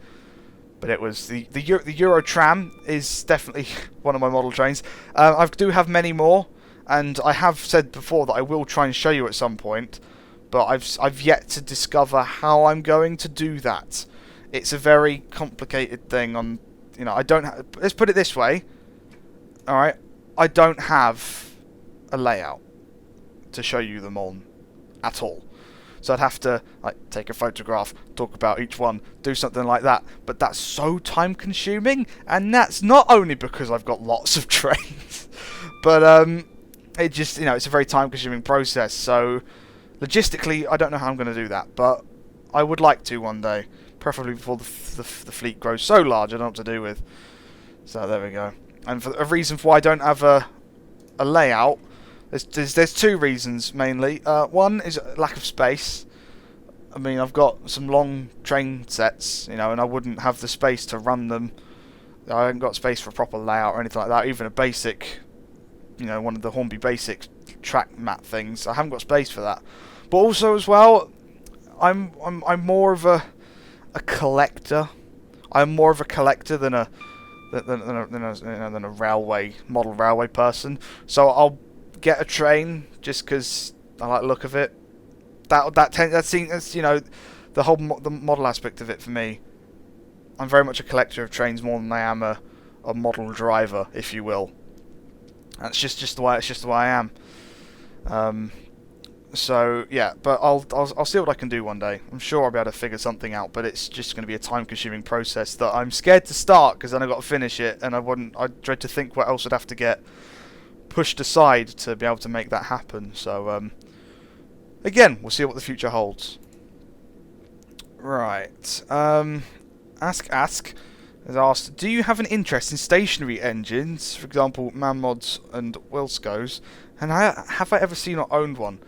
But it was the Eurotram is definitely one of my model trains. I do have many more, and I have said before that I will try and show you at some point, but I've yet to discover how I'm going to do that. It's a very complicated thing. On, you know, I don't. Let's put it this way. All right, I don't have a layout to show you them on at all. So I'd have to like take a photograph, talk about each one, do something like that. But that's so time consuming, and that's not only because I've got lots of trains, but it just, you know, it's a very time consuming process. So logistically, I don't know how I'm going to do that, but I would like to one day, preferably before the fleet grows so large I don't know what to do with. So there we go. And for a reason for why I don't have a layout, there's two reasons mainly. One is lack of space. I mean, I've got some long train sets, you know, and I wouldn't have the space to run them. I haven't got space for a proper layout or anything like that. Even a basic, you know, one of the Hornby basic track map things, I haven't got space for that. But also as well, I'm more of a collector. I'm more of a collector than a model railway person. So I'll get a train just because I like the look of it. That's you know, the whole the model aspect of it for me. I'm very much a collector of trains more than I am a model driver, if you will. That's just the way I am. So yeah, but I'll see what I can do one day. I'm sure I'll be able to figure something out, but it's just going to be a time-consuming process that I'm scared to start because then I've got to finish it, and I dread to think what else would have to get pushed aside to be able to make that happen. So again, we'll see what the future holds. Right. Ask has asked, do you have an interest in stationary engines, for example, Manmods and Wilscos, and have I ever seen or owned one?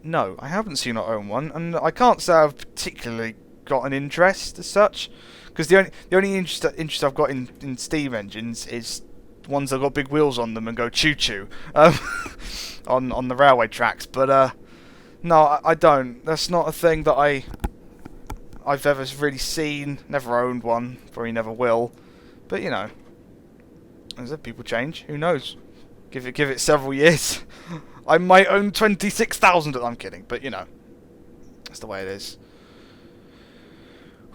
No, I haven't seen or owned one, and I can't say I've particularly got an interest as such, because the only interest I've got in steam engines is ones that got big wheels on them and go choo-choo on the railway tracks. But no, I don't. That's not a thing that I've ever really seen. Never owned one. Probably never will. But you know, as if people change, who knows? Give it several years. I might own 26,000. I'm kidding, but you know, that's the way it is.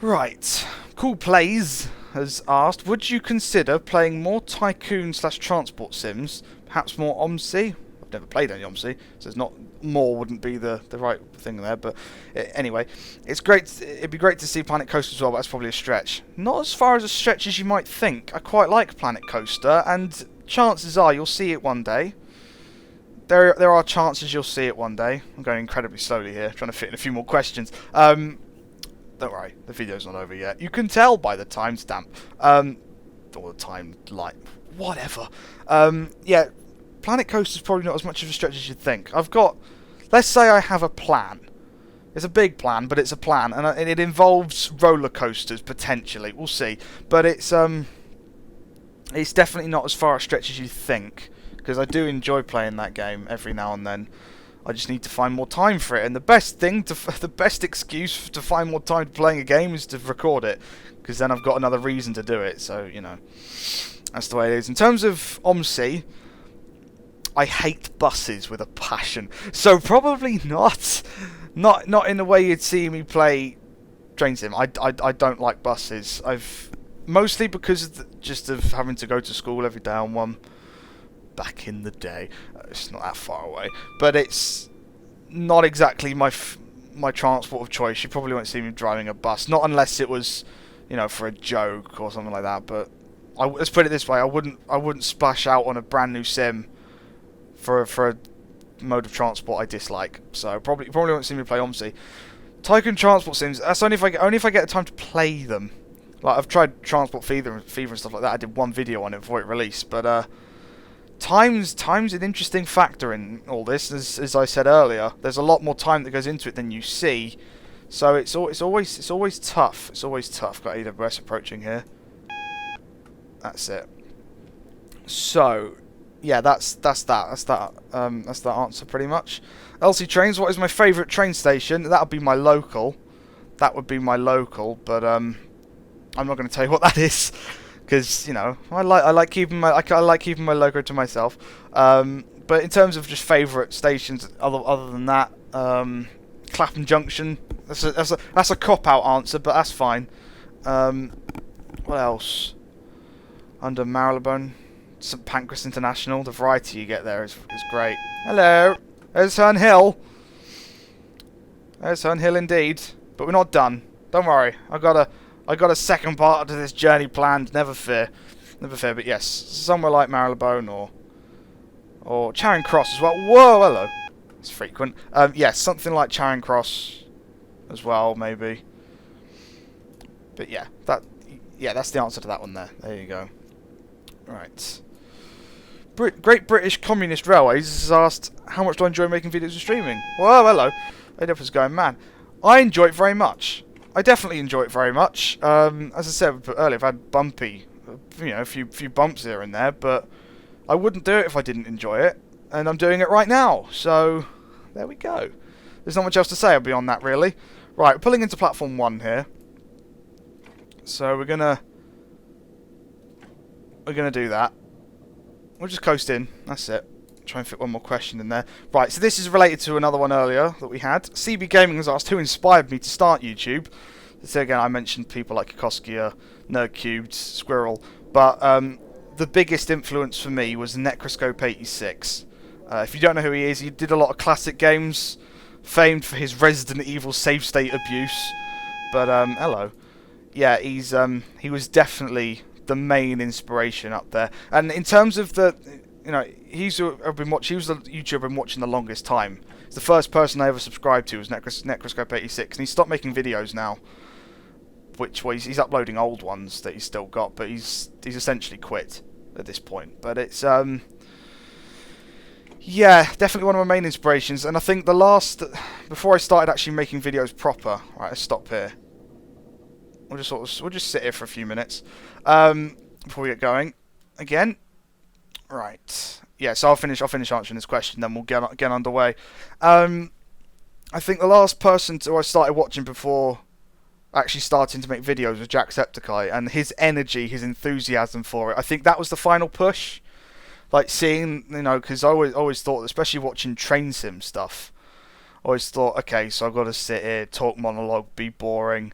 Right. Cool Plays has asked, would you consider playing more tycoon/transport sims, perhaps more OMSI? I've never played any OMSI, so it's not more wouldn't be the right thing there, but anyway, it's great. It'd be great to see Planet Coaster as well, but that's probably a stretch. Not as far as a stretch as you might think. I quite like Planet Coaster, and chances are you'll see it one day. There are chances you'll see it one day. I'm going incredibly slowly here, trying to fit in a few more questions. Don't worry, the video's not over yet. You can tell by the timestamp. Or the time light. Whatever. Yeah, Planet Coaster's probably not as much of a stretch as you'd think. I've got... Let's say I have a plan. It's a big plan, but it's a plan. And it involves roller coasters, potentially. We'll see. But it's definitely not as far a stretch as you think. Because I do enjoy playing that game every now and then. I just need to find more time for it, and the best excuse to find more time playing a game is to record it, because then I've got another reason to do it. So you know, that's the way it is. In terms of OMSI, I hate buses with a passion, so probably not in the way you'd see me play Train Sim. I don't like buses. Mostly because of having to go to school every day on one. Back in the day, it's not that far away, but it's not exactly my transport of choice. You probably won't see me driving a bus, not unless it was, you know, for a joke or something like that. But let's put it this way: I wouldn't splash out on a brand new sim for a mode of transport I dislike. So probably won't see me play OMSI. Tycoon transport sims. That's only if I get the time to play them. Like I've tried Transport Fever and stuff like that. I did one video on it before it released, but Time's an interesting factor in all this, as I said earlier. There's a lot more time that goes into it than you see, so it's always tough. It's always tough. Got AWS approaching here. That's it. So, yeah, that's that answer pretty much. LC Trains. What is my favourite train station? That would be my local. But I'm not going to tell you what that is. Because, you know, I like keeping my logo to myself. But in terms of just favourite stations, other than that, Clapham Junction. That's a cop-out answer, but that's fine. What else? Under Marylebone, St Pancras International. The variety you get there is great. Hello, there's Herne Hill. There's Hernhill indeed. But we're not done. Don't worry. I got a second part to this journey planned. Never fear. Never fear. But yes, somewhere like Marylebone or Charing Cross as well. Whoa, hello. It's frequent. Yes, something like Charing Cross as well, maybe. But yeah, that's the answer to that one there. There you go. Right. Great British Communist Railways has asked, how much do I enjoy making videos and streaming? Well, hello. AW's going mad. I enjoy it very much. I definitely enjoy it very much. As I said earlier, I've had bumpy, a few bumps here and there, but I wouldn't do it if I didn't enjoy it, and I'm doing it right now. So there we go. There's not much else to say beyond that, really. Right, we're pulling into platform 1 here. So we're gonna do that. We'll just coast in. That's it. Try and fit one more question in there. Right, so this is related to another one earlier that we had. CB Gaming has asked who inspired me to start YouTube. So again, I mentioned people like Kikoskia, Nerdcubed, Squirrel, but the biggest influence for me was Necroscope86. If you don't know who he is, he did a lot of classic games, famed for his Resident Evil save state abuse. But hello, yeah, he was definitely the main inspiration up there. And in terms of the, he was the YouTuber I've been watching the longest time. It's the first person I ever subscribed to was Necroscope86, and he's stopped making videos now. He's uploading old ones that he's still got, but he's essentially quit at this point. But it's yeah, definitely one of my main inspirations. And I think before I started actually making videos proper. Right, let's stop here. We'll just sit here for a few minutes before we get going again. Right. Yeah, so I'll finish answering this question, then we'll get underway. I think the last person I started watching before actually starting to make videos was Jacksepticeye, and his energy, his enthusiasm for it. I think that was the final push. Like seeing, because I always thought, especially watching train sim stuff, I always thought, okay, so I've got to sit here, talk monologue, be boring,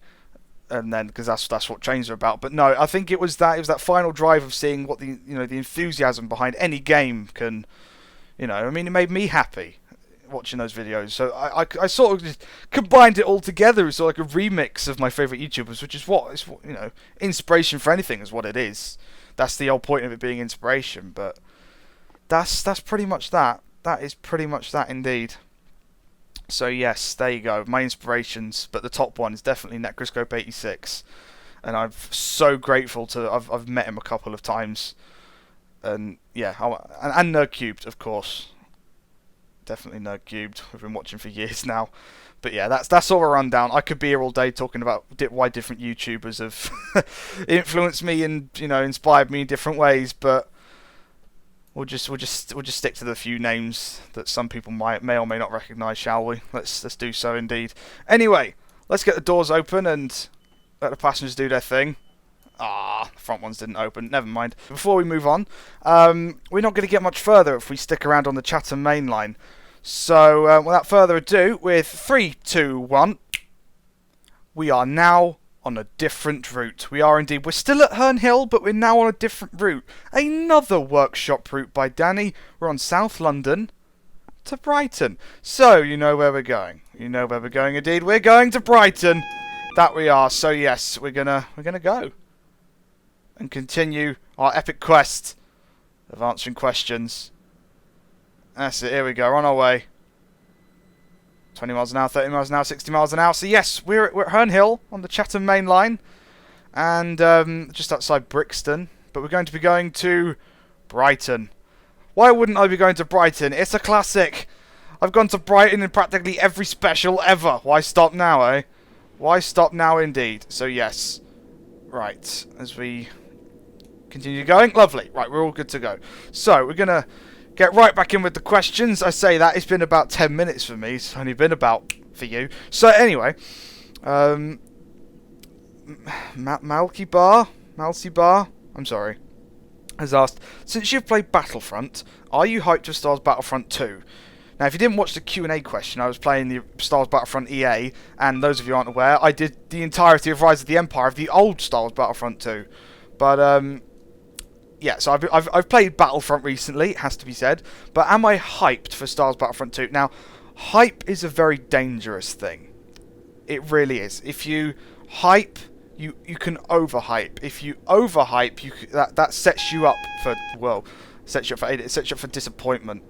and then because that's what trains are about. But no, I think it was that final drive of seeing what the enthusiasm behind any game can, it made me happy watching those videos. So I sort of just combined it all together as sort of like a remix of my favourite YouTubers, which is what inspiration for anything is what it is. That's the whole point of it being inspiration. But that's pretty much that. That is pretty much that indeed. So yes, there you go, my inspirations. But the top one is definitely Necroscope86, and I'm so grateful to. I've met him a couple of times, and yeah, and Nerdcubed, of course. Definitely Nerdcubed. We've been watching for years now. But yeah, that's all a rundown. I could be here all day talking about why different YouTubers have influenced me and inspired me in different ways. But we'll just stick to the few names that some people may or may not recognise, shall we? Let's do so indeed. Anyway, let's get the doors open and let the passengers do their thing. The front ones didn't open. Never mind. Before we move on, we're not going to get much further if we stick around on the Chatham main line. So, without further ado, with 3, 2, 1, we are now on a different route. We are indeed. We're still at Hernhill, but we're now on a different route. Another workshop route by Danny. We're on South London to Brighton. So, you know where we're going. You know where we're going indeed. We're going to Brighton. That we are. So, yes, we're gonna go and continue our epic quest of answering questions. That's it, here we go, we're on our way. 20 miles an hour, 30 miles an hour, 60 miles an hour. So yes, we're at Hernhill on the Chatham main line. And just outside Brixton. But we're going to be going to Brighton. Why wouldn't I be going to Brighton? It's a classic. I've gone to Brighton in practically every special ever. Why stop now, eh? Why stop now indeed? So yes. Right, as we continue going. Lovely. Right, we're all good to go. So, we're going to get right back in with the questions. I say that, it's been about 10 minutes for me. It's only been about for you. So, anyway. Malky Bar, I'm sorry, has asked, since you've played Battlefront, are you hyped for Star Wars Battlefront 2? Now, if you didn't watch the Q&A question, I was playing the Star Wars Battlefront EA, and those of you who aren't aware, I did the entirety of Rise of the Empire of the old Star Wars Battlefront 2. But, yeah, so I've played Battlefront recently, it has to be said, but am I hyped for Star Wars Battlefront 2? Now, hype is a very dangerous thing. It really is. If you hype, you can overhype. If you overhype, that sets you up for it sets you up for disappointment.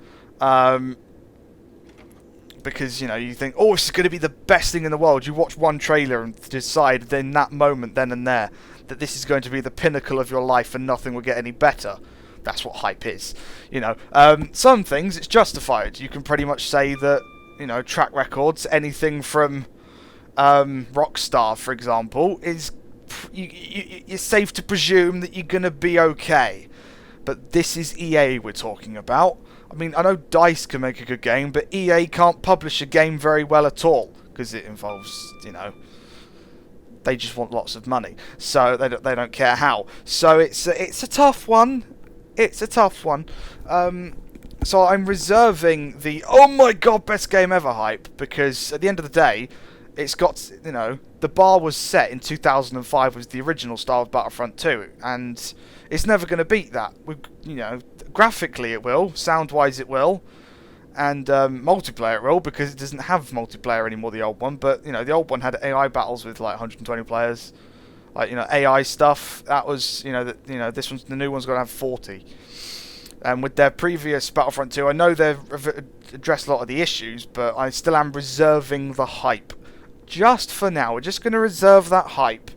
Because, you know, you think, oh, this is going to be the best thing in the world. You watch one trailer and decide in that moment, then and there, that this is going to be the pinnacle of your life and nothing will get any better. That's what hype is. You know, some things, it's justified. You can pretty much say that, you know, track records, anything from Rockstar, for example, is you're safe to presume that you're going to be okay. But this is EA we're talking about. I mean, I know DICE can make a good game, but EA can't publish a game very well at all, because it involves, you know, they just want lots of money, so they don't care how. So it's a tough one. It's a tough one. So I'm reserving the oh my god best game ever hype, because at the end of the day, it's got, you know, the bar was set in 2005 was the original Star Wars Battlefront 2, and it's never going to beat that. You know, graphically it will, sound-wise it will, and multiplayer it will, because it doesn't have multiplayer anymore, the old one. But, you know, the old one had AI battles with like 120 players, like, you know, AI stuff. That was, you know, this one's, the new one's going to have 40. And with their previous Battlefront 2, I know they've addressed a lot of the issues, but I still am reserving the hype. Just for now, we're just going to reserve that hype.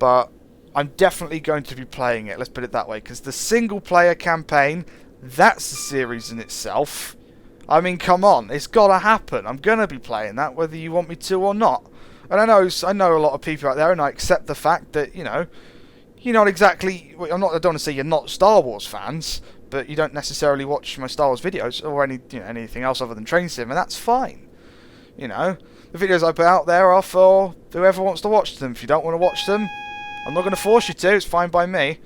But I'm definitely going to be playing it, let's put it that way, because the single-player campaign, that's a series in itself. I mean, come on, it's got to happen. I'm going to be playing that, whether you want me to or not. And I know a lot of people out there, and I accept the fact that, you know, you're not exactly, I don't want to say you're not Star Wars fans, but you don't necessarily watch my Star Wars videos or anything else other than Train Sim, and that's fine. You know, the videos I put out there are for whoever wants to watch them. If you don't want to watch them, I'm not going to force you to. It's fine by me.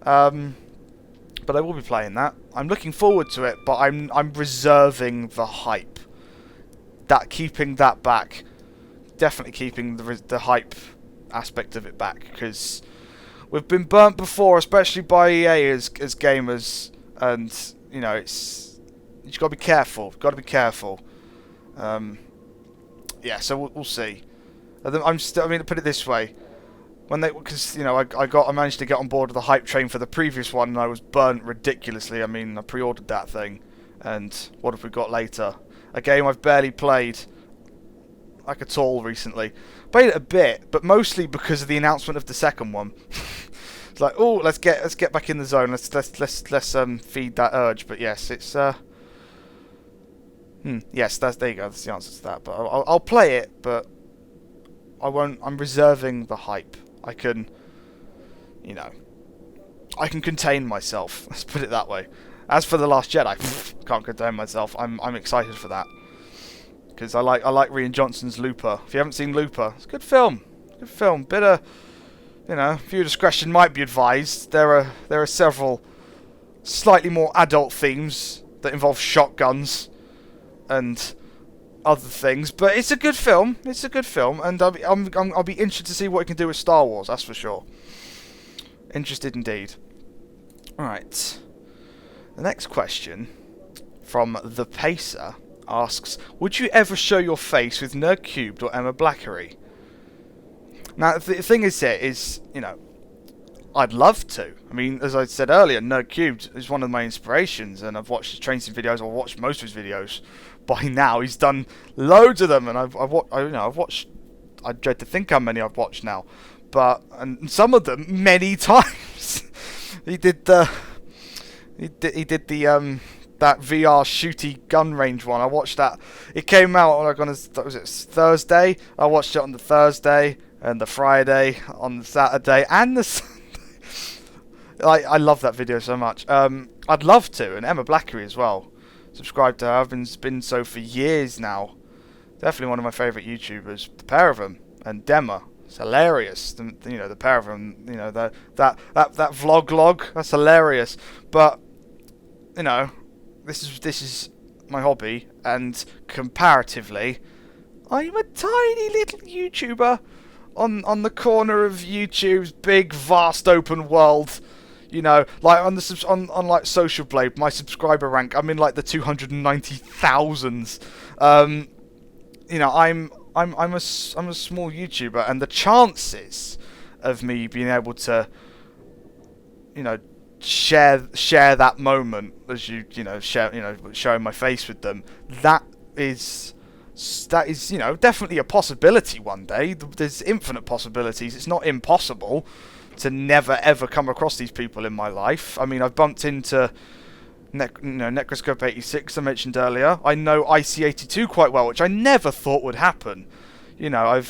But I will be playing that. I'm looking forward to it, but I'm reserving the hype. Keeping that back. Definitely keeping the hype aspect of it back, because we've been burnt before, especially by EA as gamers, and you know, you've got to be careful. Got to be careful. Yeah, so we'll see. I mean, to put it this way, because you know, I managed to get on board with the hype train for the previous one, and I was burnt ridiculously. I mean, I pre-ordered that thing, and what have we got later? A game I've barely played, like at all recently. Played it a bit, but mostly because of the announcement of the second one. It's like, oh, let's get back in the zone. Let's feed that urge. But yes, it's yes, there you go. That's the answer to that. But I'll play it, but I won't. I'm reserving the hype. I can, you know, I can contain myself. Let's put it that way. As for The Last Jedi, can't contain myself. I'm excited for that, because I like Rian Johnson's Looper. If you haven't seen Looper, it's a good film. Good film. Bit of, you know, viewer discretion might be advised. There are several slightly more adult themes that involve shotguns and other things, but it's a good film. It's a good film, and I'll be interested to see what it can do with Star Wars. That's for sure. Interested indeed. All right. The next question from the Pacer asks, would you ever show your face with Nerd Cubed or Emma Blackery? Now, the thing is here is, you know, I'd love to. I mean, as I said earlier, Nerd Cubed is one of my inspirations, and I've watched his Train Sim videos. I've watched most of his videos. By now, he's done loads of them, and I've watched. I dread to think how many I've watched now, and some of them many times. He did the that VR shooty gun range one. I watched that. It came out like on was it Thursday? I watched it on the Thursday and the Friday, on the Saturday and the Sunday. I love that video so much. I'd love to, and Emma Blackery as well. Subscribe to her. I've been so for years now. Definitely one of my favourite YouTubers. The pair of them, and Dema. It's hilarious. You know, the pair of them. You know, that vlog log. That's hilarious. But you know, this is my hobby, and comparatively, I'm a tiny little YouTuber on the corner of YouTube's big, vast, open world. You know, like on like Social Blade, my subscriber rank, I'm in like the 290,000s. You know, I'm I'm a small YouTuber, and the chances of me being able to, you know, share that moment as showing my face with them, that is definitely a possibility one day. There's infinite possibilities. It's not impossible to never ever come across these people in my life. I mean, I've bumped into Necroscope 86 I mentioned earlier. I know IC82 quite well, which I never thought would happen. You know, I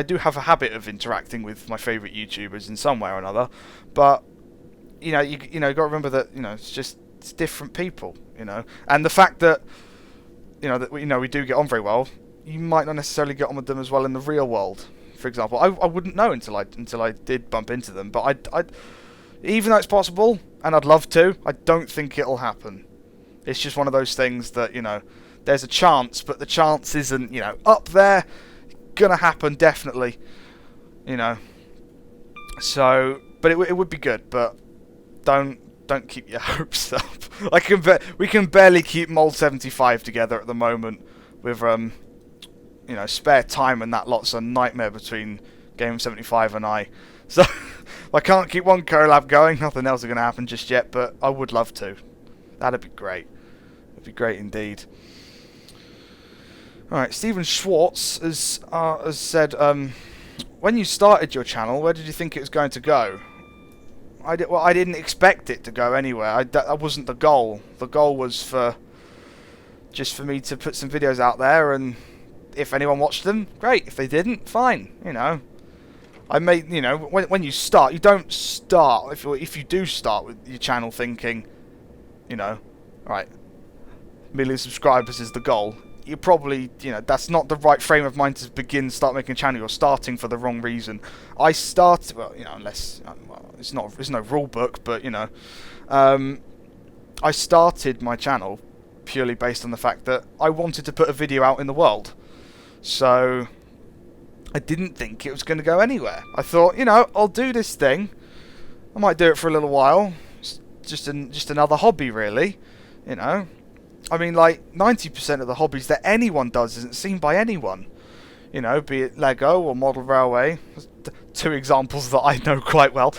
do have a habit of interacting with my favourite YouTubers in some way or another, but you got to remember that it's different people, and the fact that we do get on very well, you might not necessarily get on with them as well in the real world. For example, I wouldn't know until I did bump into them, but I even though it's possible and I'd love to, I don't think it'll happen. It's just one of those things that there's a chance, but the chance isn't up there. Gonna happen definitely, So, but it would be good, but don't keep your hopes up. We can barely keep Mold 75 together at the moment with spare time and that lot's a nightmare between Game 75 and I. So I can't keep one collab going. Nothing else is going to happen just yet, but I would love to. That'd be great. It'd be great indeed. Alright, Stephen Schwartz has said, when you started your channel, where did you think it was going to go? I didn't expect it to go anywhere. That wasn't the goal. The goal was for me to put some videos out there, and if anyone watched them, great. If they didn't, fine. I made, when you start, you don't start, if you do start with your channel thinking, right, million subscribers is the goal, you probably, that's not the right frame of mind to start making a channel. You're starting for the wrong reason. I started, unless, it's no rule book, but, I started my channel purely based on the fact that I wanted to put a video out in the world. So I didn't think it was going to go anywhere. I thought, I'll do this thing. I might do it for a little while. It's just another hobby, really. I mean, like 90% of the hobbies that anyone does isn't seen by anyone. Be it Lego or Model Railway. Two examples that I know quite well.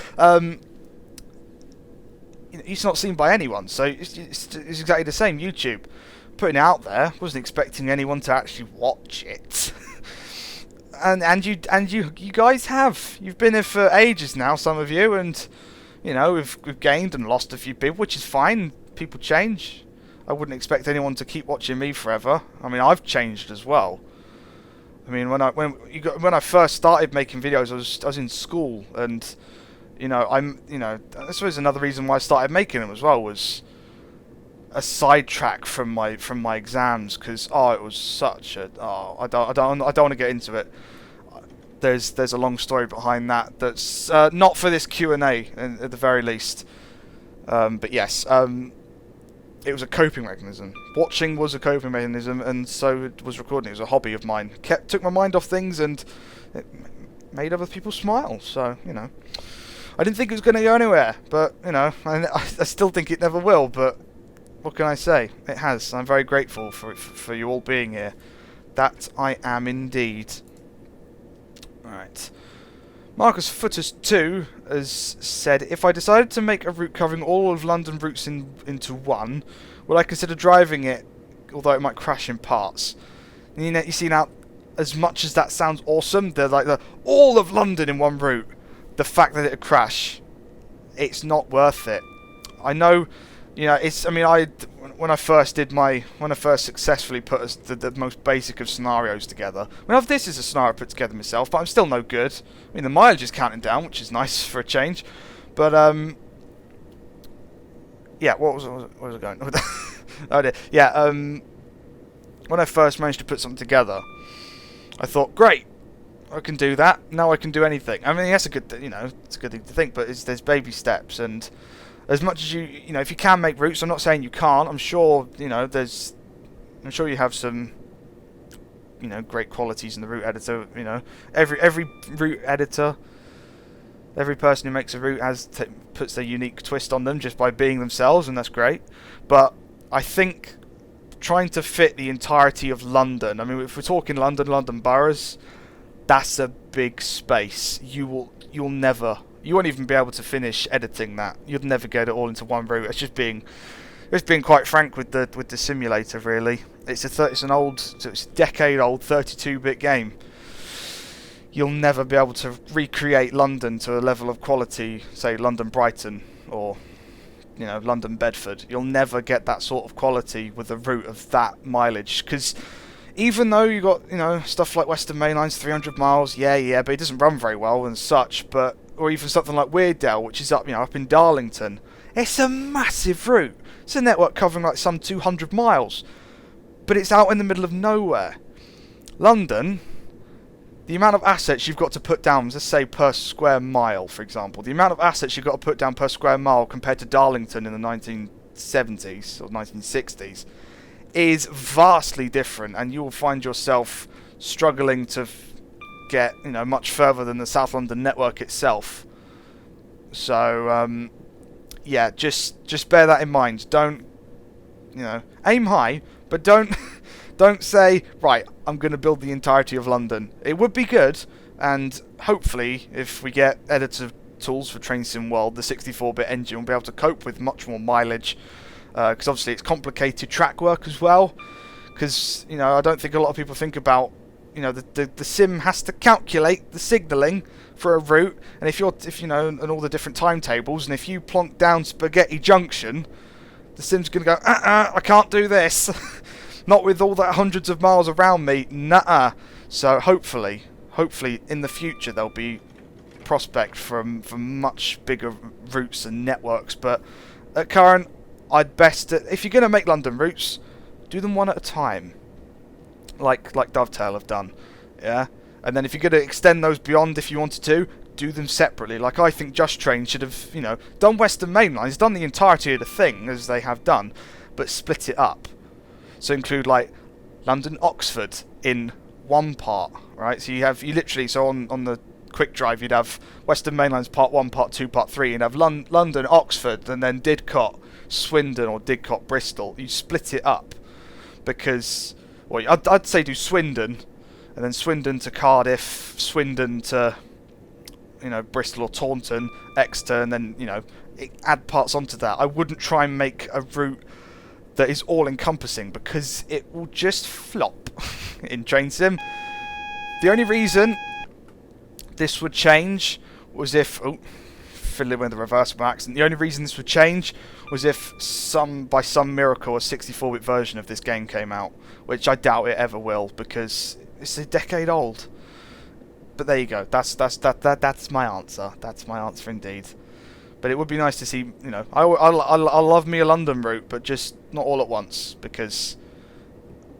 It's not seen by anyone, so it's exactly the same. YouTube, putting it out there, wasn't expecting anyone to actually watch it. and you guys have. You've been here for ages now, some of you, and we've gained and lost a few people, which is fine. People change. I wouldn't expect anyone to keep watching me forever. I mean, I've changed as well. I mean, when I first started making videos, I was in school, and I suppose another reason why I started making them as well was a sidetrack from my exams, because it was such a I don't want to get into it. There's a long story behind that that's not for this Q&A at the very least. But yes, it was a coping mechanism. Watching was a coping mechanism, and so was recording. It was a hobby of mine. Took my mind off things, and it made other people smile. So I didn't think it was going to go anywhere, but I still think it never will. But what can I say? It has. I'm very grateful for you all being here. That I am indeed. Alright. Marcus Footers 2 has said, if I decided to make a route covering all of London routes into one, would I consider driving it, although it might crash in parts? You see now, as much as that sounds awesome, they're like all of London in one route, the fact that it'd crash, it's not worth it. I know, when I first successfully put the most basic of scenarios together. This is a scenario I put together myself, but I'm still no good. I mean, the mileage is counting down, which is nice for a change. But yeah, where was I going? Oh dear. Yeah, when I first managed to put something together, I thought, great, I can do that. Now I can do anything. I mean, that's a good, it's a good thing to think, but there's baby steps, and as much as if you can make routes, I'm not saying you can't. I'm sure, I'm sure you have some, great qualities in the route editor. Every route editor, every person who makes a route puts their unique twist on them just by being themselves, and that's great. But I think trying to fit the entirety of London. I mean, if we're talking London boroughs, that's a big space. You won't even be able to finish editing that. You'd never get it all into one route. It's just being quite frank with the simulator. Really, it's a decade-old 32-bit game. You'll never be able to recreate London to a level of quality, say London Brighton or London Bedford. You'll never get that sort of quality with a route of that mileage, because even though you got stuff like Western Main Line's 300 miles, but it doesn't run very well and such. Or even something like Weirddale, which is up in Darlington. It's a massive route. It's a network covering like some 200 miles, but it's out in the middle of nowhere. London, the amount of assets you've got to put down, let's say per square mile, for example, the amount of assets you've got to put down per square mile compared to Darlington in the 1970s or 1960s is vastly different, and you will find yourself struggling to get much further than the South London network itself. So yeah, just bear that in mind. Don't aim high, but don't say, right, I'm going to build the entirety of London. It would be good, and hopefully if we get editor tools for Train Sim World, the 64-bit engine will be able to cope with much more mileage, because obviously it's complicated track work as well, because I don't think a lot of people think about the sim has to calculate the signalling for a route, and if and all the different timetables, and if you plonk down Spaghetti Junction, the sim's going to go, I can't do this. Not with all that hundreds of miles around me, nuh-uh. So hopefully in the future there'll be prospect for much bigger routes and networks, but at current, I'd best, if you're going to make London routes, do them one at a time, like Dovetail have done, yeah. And then if you're going to extend those beyond, if you wanted to, do them separately. Like I think Just Train should have, done Western Main Lines, done the entirety of the thing as they have done, but split it up. So include like London Oxford in one part, right? So you literally, so on the quick drive you'd have Western Main Lines Part 1, Part 2, Part 3, and have London Oxford, and then Didcot Swindon or Didcot Bristol. You split it up because, well, I'd say do Swindon, and then Swindon to Cardiff, Swindon to Bristol or Taunton, Exeter, and then add parts onto that. I wouldn't try and make a route that is all-encompassing, because it will just flop in Train Sim. The only reason this would change was if... Oh, fiddling with the reverse by accident. The only reason this would change was if by some miracle a 64-bit version of this game came out, which I doubt it ever will, because it's a decade old. But there you go. That's my answer. That's my answer indeed. But it would be nice to see, I love me a London route, but just not all at once, because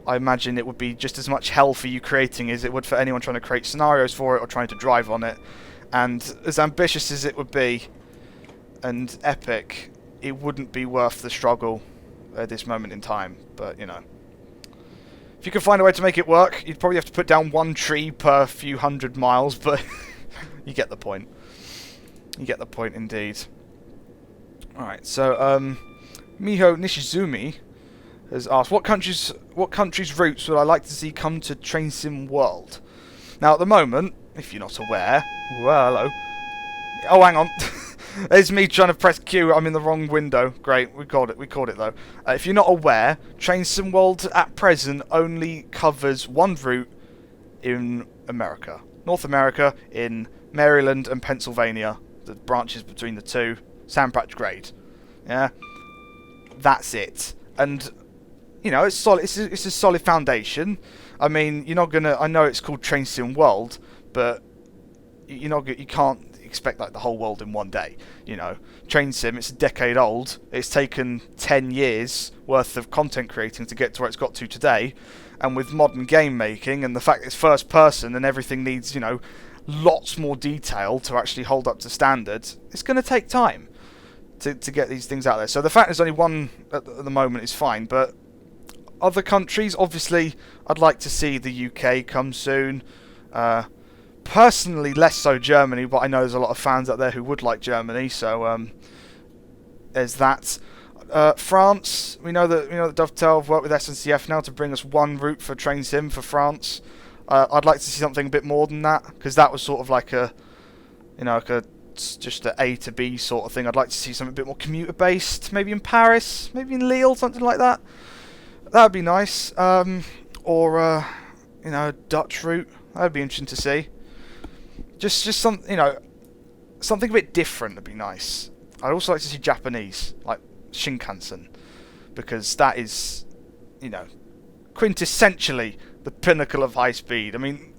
I imagine it would be just as much hell for you creating as it would for anyone trying to create scenarios for it or trying to drive on it. And as ambitious as it would be, and epic, it wouldn't be worth the struggle at this moment in time. But, if you could find a way to make it work, you'd probably have to put down one tree per few hundred miles, but you get the point. You get the point indeed. Alright, so Miho Nishizumi has asked, what countries' routes would I like to see come to Train Sim World? Now at the moment, if you're not aware, well, hello. Oh, hang on. It's me trying to press Q. I'm in the wrong window. Great, we caught it though. If you're not aware, Train Sim World at present only covers one route in America. North America, in Maryland and Pennsylvania. The branches between the two, Sandpatch Grade. Yeah, that's it. And it's solid. It's a solid foundation. I mean, you're not gonna. I know it's called Train Sim World, but you can't expect like the whole world in one day. Train Sim. It's a decade old. It's taken 10 years worth of content creating to get to where it's got to today. And with modern game making and the fact it's first person and everything needs lots more detail to actually hold up to standards, it's going to take time to get these things out there. So the fact there's only one at the moment is fine, but other countries, obviously, I'd like to see the UK come soon. Personally, less so Germany, but I know there's a lot of fans out there who would like Germany, so there's that. France, we know that Dovetail have worked with SNCF now to bring us one route for train sim for France. I'd like to see something a bit more than that, because that was sort of like just a A to B sort of thing. I'd like to see something a bit more commuter based, maybe in Paris, maybe in Lille, something like that. That would be nice. Or a Dutch route. That would be interesting to see. Just some, something a bit different would be nice. I'd also like to see Japanese, like Shinkansen, because that is, quintessentially the pinnacle of high speed. I mean,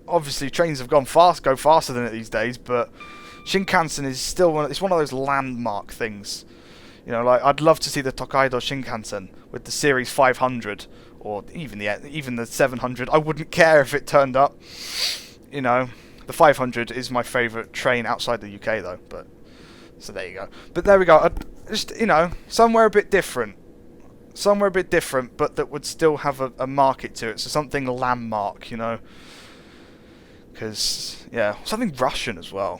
obviously trains have go faster than it these days, but Shinkansen is still one of those landmark things. Like I'd love to see the Tokaido Shinkansen with the Series 500 or even the 700. I wouldn't care if it turned up. The 500 is my favourite train outside the UK though. But so there you go. But there we go. Just somewhere a bit different. Somewhere a bit different, but that would still have a market to it. So something landmark, because something Russian as well,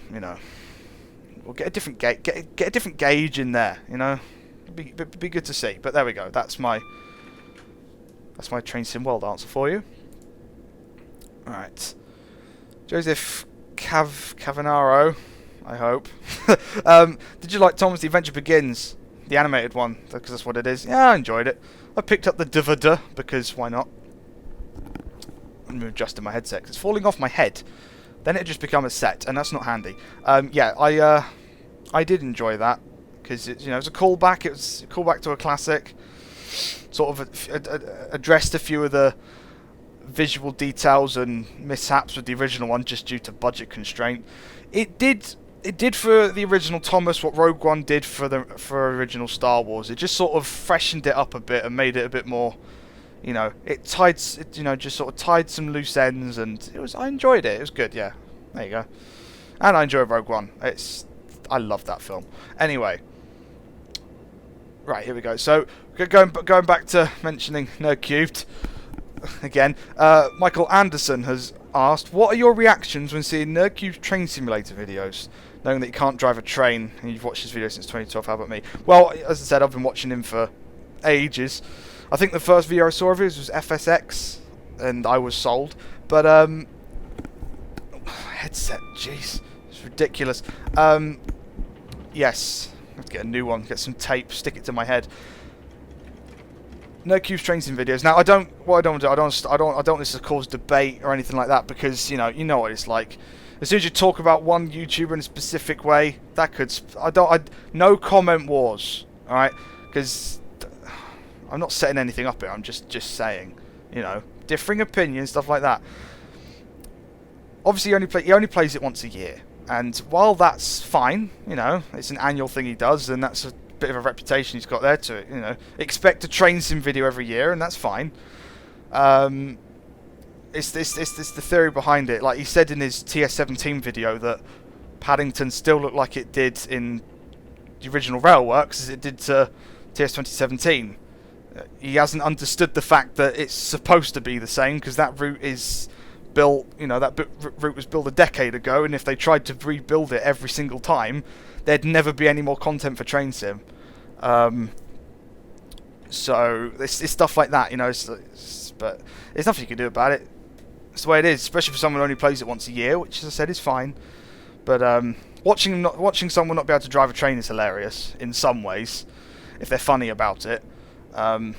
We'll get a different get a different gauge in there, It'd be good to see. But there we go. That's my train sim world answer for you. All right, Joseph Cavanaro, I hope. Did you like Thomas the Adventure Begins, the animated one? Because that's what it is. Yeah, I enjoyed it. I picked up the DVD because why not? I'm adjusting my headset 'cause it's falling off my head. Then it just become a set, and that's not handy. I did enjoy that because it was a callback. It was a callback to a classic. Sort of addressed a few of the visual details and mishaps with the original one, just due to budget constraint. It did for the original Thomas what Rogue One did for original Star Wars. It just sort of freshened it up a bit and made it a bit more. Just sort of tied some loose ends, and I enjoyed it. It was good, yeah. There you go. And I enjoy Rogue One. I love that film. Anyway, right, here we go. So going back to mentioning Nerd Cubed again. Michael Anderson has asked, "What are your reactions when seeing Nerd Cube's train simulator videos? Knowing that you can't drive a train, and you've watched his video since 2012. How about me?" Well, as I said, I've been watching him for ages. I think the first video I saw of his was FSX, and I was sold. But headset, jeez, it's ridiculous. Yes, I have to get a new one, get some tape, stick it to my head. No Cube's train sim videos. Now I don't want this to cause debate or anything like that, because you know what it's like. As soon as you talk about one YouTuber in a specific way, that could no comment wars, all right? Because I'm not setting anything up here. I'm just saying, differing opinions, stuff like that. Obviously, he only plays it once a year, and while that's fine, it's an annual thing he does, and that's a bit of a reputation he's got there to it. Expect a train sim video every year, and that's fine. It's the theory behind it. Like he said in his TS17 video that Paddington still looked like it did in the original Railworks as it did to TS 2017. He hasn't understood the fact that it's supposed to be the same, because that route is built, that route was built a decade ago, and if they tried to rebuild it every single time, there'd never be any more content for train sim. So it's stuff like that, but there's nothing you can do about it. It's the way it is, especially for someone who only plays it once a year, which, as I said, is fine. But watching someone not be able to drive a train is hilarious in some ways, if they're funny about it. And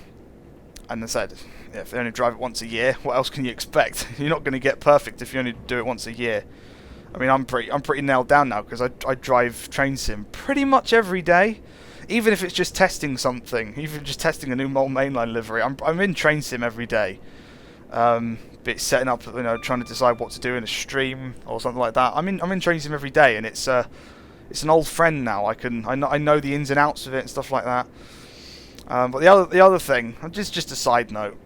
I said, if they only drive it once a year, what else can you expect? You're not going to get perfect if you only do it once a year. I mean, I'm pretty nailed down now, because I drive train sim pretty much every day, even if it's just testing something, even just testing a new mainline livery. I'm in train sim every day. Bit setting up, trying to decide what to do in a stream or something like that. I'm in train sim every day, and it's an old friend now. I know the ins and outs of it and stuff like that. But the other thing, just a side note,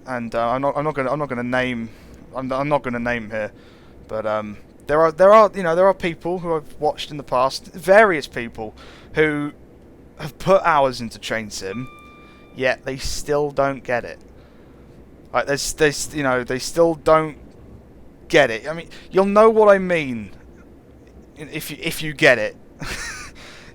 and I'm not gonna name here, but there are people who I've watched in the past, various people who have put hours into train sim, yet they still don't get it. Like they still don't get it. I mean, you'll know what I mean if you get it.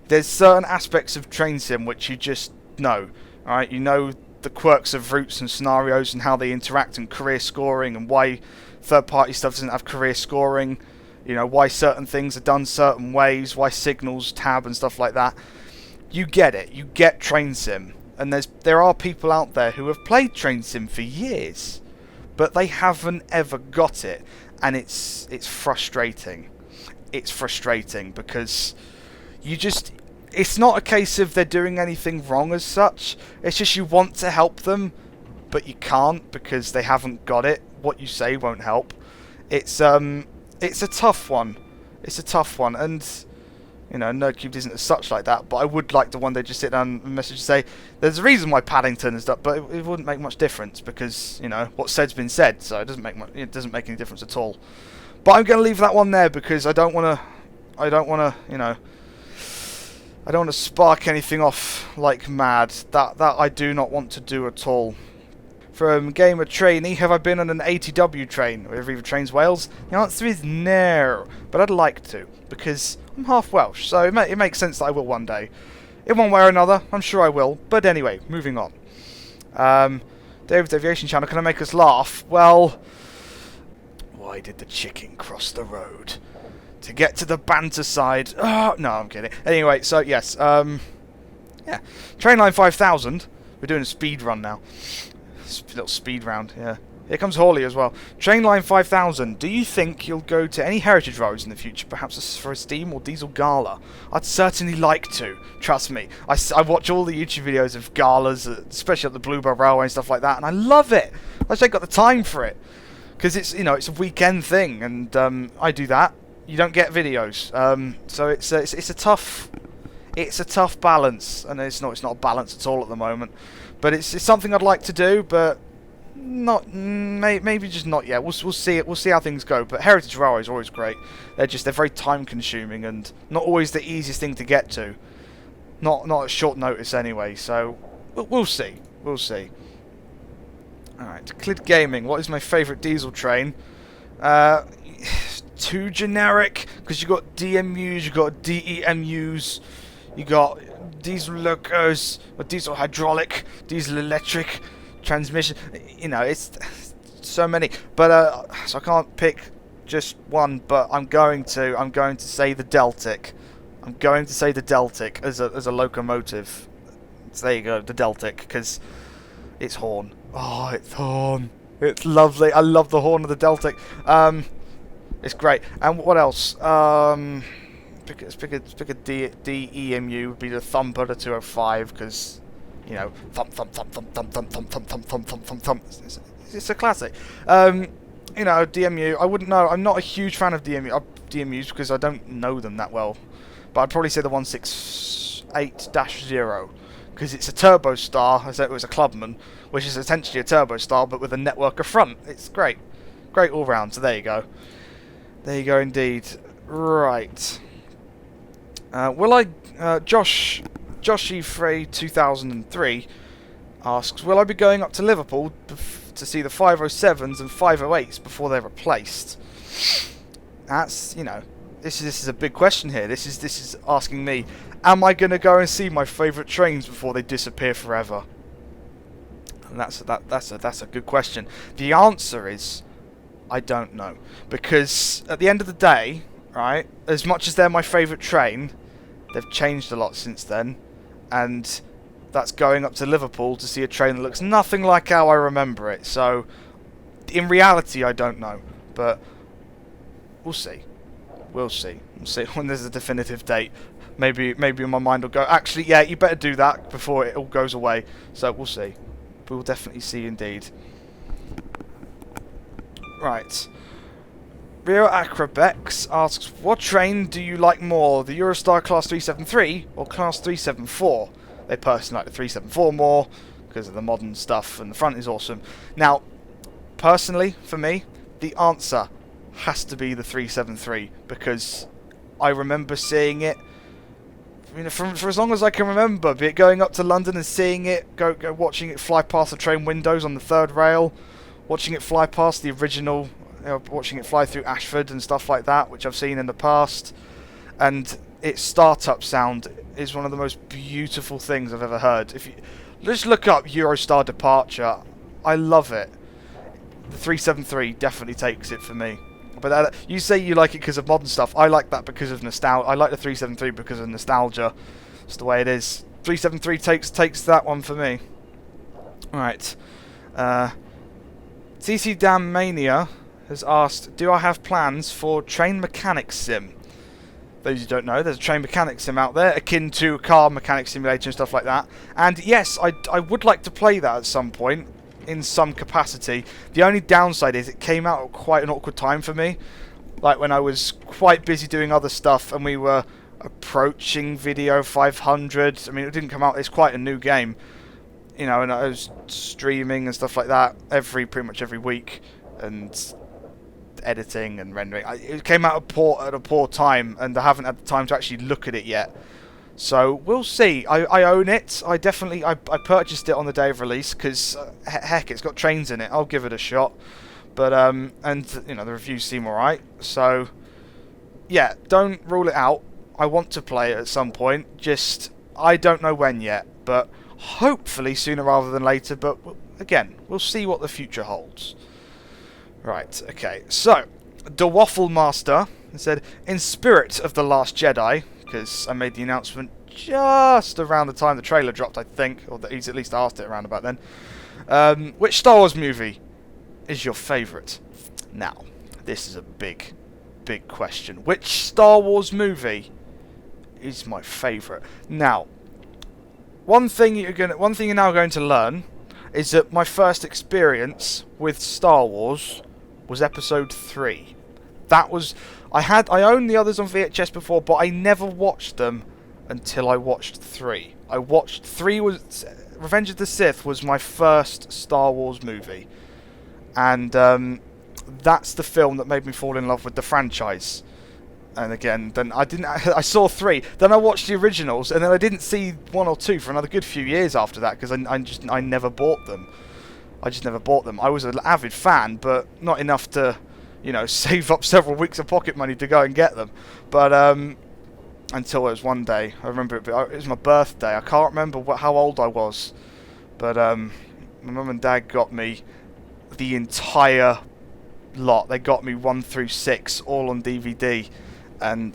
There's certain aspects of train sim which you just know, alright? You know the quirks of routes and scenarios and how they interact and career scoring and why third-party stuff doesn't have career scoring, you know, why certain things are done certain ways, why signals tab and stuff like that. You get it. You get train sim. And there are people out there who have played train sim for years, but they haven't ever got it, and it's frustrating. It's frustrating because it's not a case of they're doing anything wrong as such. It's just you want to help them, but you can't because they haven't got it. What you say won't help. It's a tough one. It's a tough one, and you know, Nerdcubed isn't as such like that. But I would like to one day just sit down and message and say, "There's a reason why Paddington is up," but it wouldn't make much difference because you know what's said's been said, so it doesn't make any difference at all. But I'm going to leave that one there because I don't want to, you know, I don't want to spark anything off like mad. That I do not want to do at all. From Gamer Trainee, have I been on an ATW train or Aviva Trains Wales? The answer is no, but I'd like to because I'm half Welsh, so it makes sense that I will one day. In one way or another, I'm sure I will. But anyway, moving on. David's Aviation Channel, can I make us laugh? Well, why did the chicken cross the road? To get to the banter side. Oh, no, I'm kidding. Anyway, so yes, yeah. Trainline 5000. We're doing a speed run now. Little speed round, yeah. Here comes Hawley as well. Trainline 5000. Do you think you'll go to any heritage roads in the future, perhaps for a Steam or Diesel Gala? I'd certainly like to. Trust me. I watch all the YouTube videos of galas, especially at the Bluebell Railway and stuff like that, and I love it. I just ain't got the time for it. Because it's, you know, it's a weekend thing, and I do that. You don't get videos. So it's a tough balance, and it's not a balance at all at the moment. But it's something I'd like to do, but maybe just not yet. We'll see it. We'll see how things go. But Heritage Railway is always great. They're very time consuming and not always the easiest thing to get to. Not at short notice anyway. So we'll see. We'll see. All right, Clid Gaming. What is my favourite diesel train? Too generic because you got DMUs, you got DEMUs, you got diesel locos, or diesel hydraulic, diesel electric, transmission. You know, it's so many. But so I can't pick just one. But I'm going to say the Deltic. I'm going to say the Deltic as a locomotive. So there you go, the Deltic, because it's horn. Oh, it's horn. It's lovely. I love the horn of the Deltic. It's great. And what else? Pick a DEMU would be the Thumper, the 205, because you know, thump thump thump thump thump thump thump thump thump thump thump thump thump. It's a classic. You know, DMU. I wouldn't know. I'm not a huge fan of DMUs because I don't know them that well. But I'd probably say the 168-0 because it's a Turbo Star, as it was a Clubman, which is essentially a Turbo Star but with a networker front. It's great, great all round. So there you go. There you go indeed. Right. Joshy Frey 2003 asks, will I be going up to Liverpool to see the 507s and 508s before they're replaced? That's, you know, this is a big question here. This is asking me, am I going to go and see my favourite trains before they disappear forever? And that's a good question. The answer is, I don't know, because at the end of the day, right, as much as they're my favourite train, they've changed a lot since then, and that's going up to Liverpool to see a train that looks nothing like how I remember it. So, in reality, I don't know, but we'll see. We'll see. We'll see when there's a definitive date. Maybe my mind will go, actually, yeah, you better do that before it all goes away. So we'll see. We'll definitely see indeed. Right. Rio Acrobex asks, what train do you like more, the Eurostar Class 373 or Class 374? They personally like the 374 more because of the modern stuff and the front is awesome. Now, personally, for me, the answer has to be the 373 because I remember seeing it, you know, for as long as I can remember, be it going up to London and seeing it, go watching it fly past the train windows on the third rail, watching it fly past the original, you know, watching it fly through Ashford and stuff like that, which I've seen in the past, and its startup sound is one of the most beautiful things I've ever heard. If you just look up Eurostar Departure, I love it. The 373 definitely takes it for me. But you say you like it because of modern stuff. I like that because of nostalgia. I like the 373 because of nostalgia. It's the way it is. 373 takes that one for me. Right. TC Dam Mania has asked, do I have plans for train mechanics sim? Those who don't know, there's a train mechanics sim out there, akin to a car mechanic simulator and stuff like that. And yes, I would like to play that at some point, in some capacity. The only downside is it came out at quite an awkward time for me. Like when I was quite busy doing other stuff and we were approaching video 500. I mean, it didn't come out, it's quite a new game. You know, and I was streaming and stuff like that pretty much every week. And editing and rendering. It came out at a poor time, and I haven't had the time to actually look at it yet. So we'll see. I own it. I purchased it on the day of release because heck, it's got trains in it. I'll give it a shot. But and you know, the reviews seem alright. So yeah, don't rule it out. I want to play it at some point. Just I don't know when yet, but hopefully sooner rather than later. But again, we'll see what the future holds. Right, okay, so, the Waffle Master said, in spirit of The Last Jedi, because I made the announcement just around the time the trailer dropped, I think, or that he's at least asked it around about then, which Star Wars movie is your favourite? Now, this is a big, big question. Which Star Wars movie is my favourite? Now, one thing you're now going to learn is that my first experience with Star Wars was Episode 3. That was... I owned the others on VHS before, but I never watched them until I watched 3. I watched 3 was... Revenge of the Sith was my first Star Wars movie. And that's the film that made me fall in love with the franchise. And again, then I saw 3, then I watched the originals, and then I didn't see 1 or 2 for another good few years after that, because I never bought them. I just never bought them. I was an avid fan, but not enough to, you know, save up several weeks of pocket money to go and get them. But until it was one day, I remember it was my birthday. I can't remember how old I was, but my mum and dad got me the entire lot. They got me 1 through 6, all on DVD. And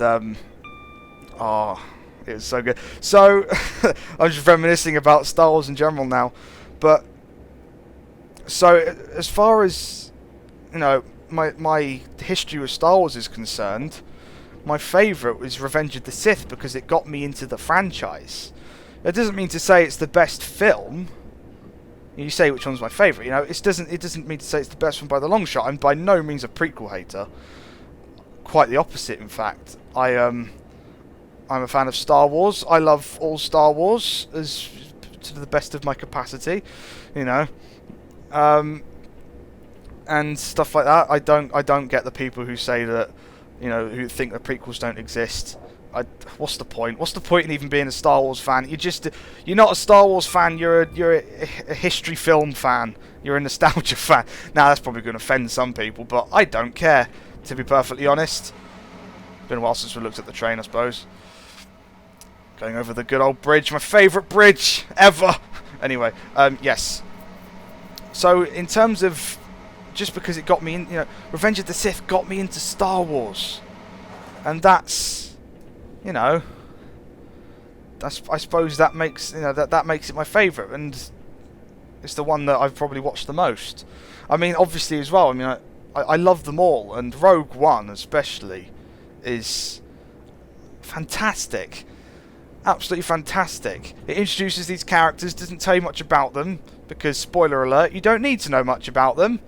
oh, it was so good. So I'm just reminiscing about Star Wars in general now. But so as far as, you know, my history with Star Wars is concerned, my favourite was Revenge of the Sith because it got me into the franchise. It doesn't mean to say it's the best film. You say which one's my favourite, you know, it doesn't mean to say it's the best one by the long shot. I'm by no means a prequel hater. Quite the opposite, in fact. I'm a fan of Star Wars. I love all Star Wars as to the best of my capacity, you know, and stuff like that. I don't get the people who say that, you know, who think that prequels don't exist. What's the point? What's the point in even being a Star Wars fan? You're not a Star Wars fan. You're a history film fan. You're a nostalgia fan. Now that's probably going to offend some people, but I don't care. To be perfectly honest, it's been a while since we looked at the train, I suppose. Going over the good old bridge, my favourite bridge ever. Anyway, yes. So in terms of, just because it got me in, you know, Revenge of the Sith got me into Star Wars, and that's, you know, I suppose that makes, you know, that makes it my favourite, and it's the one that I've probably watched the most. I mean, obviously as well. I mean, I love them all, and Rogue One especially is fantastic. Absolutely fantastic. It introduces these characters, doesn't tell you much about them, because, spoiler alert, you don't need to know much about them.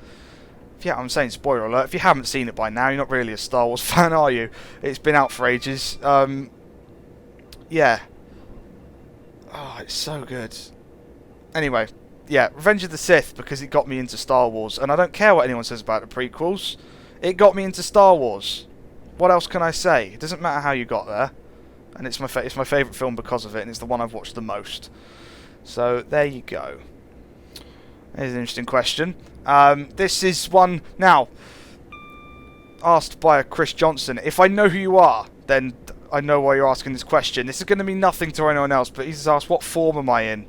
Yeah, I'm saying spoiler alert. If you haven't seen it by now, you're not really a Star Wars fan, are you? It's been out for ages. Yeah. Oh, it's so good. Anyway. Yeah, Revenge of the Sith, because it got me into Star Wars. And I don't care what anyone says about the prequels. It got me into Star Wars. What else can I say? It doesn't matter how you got there. And it's my favourite film because of it, and it's the one I've watched the most. So, there you go. There's an interesting question. This is one, now, asked by a Chris Johnson. If I know who you are, then I know why you're asking this question. This is going to mean nothing to anyone else, but he's asked, what form am I in?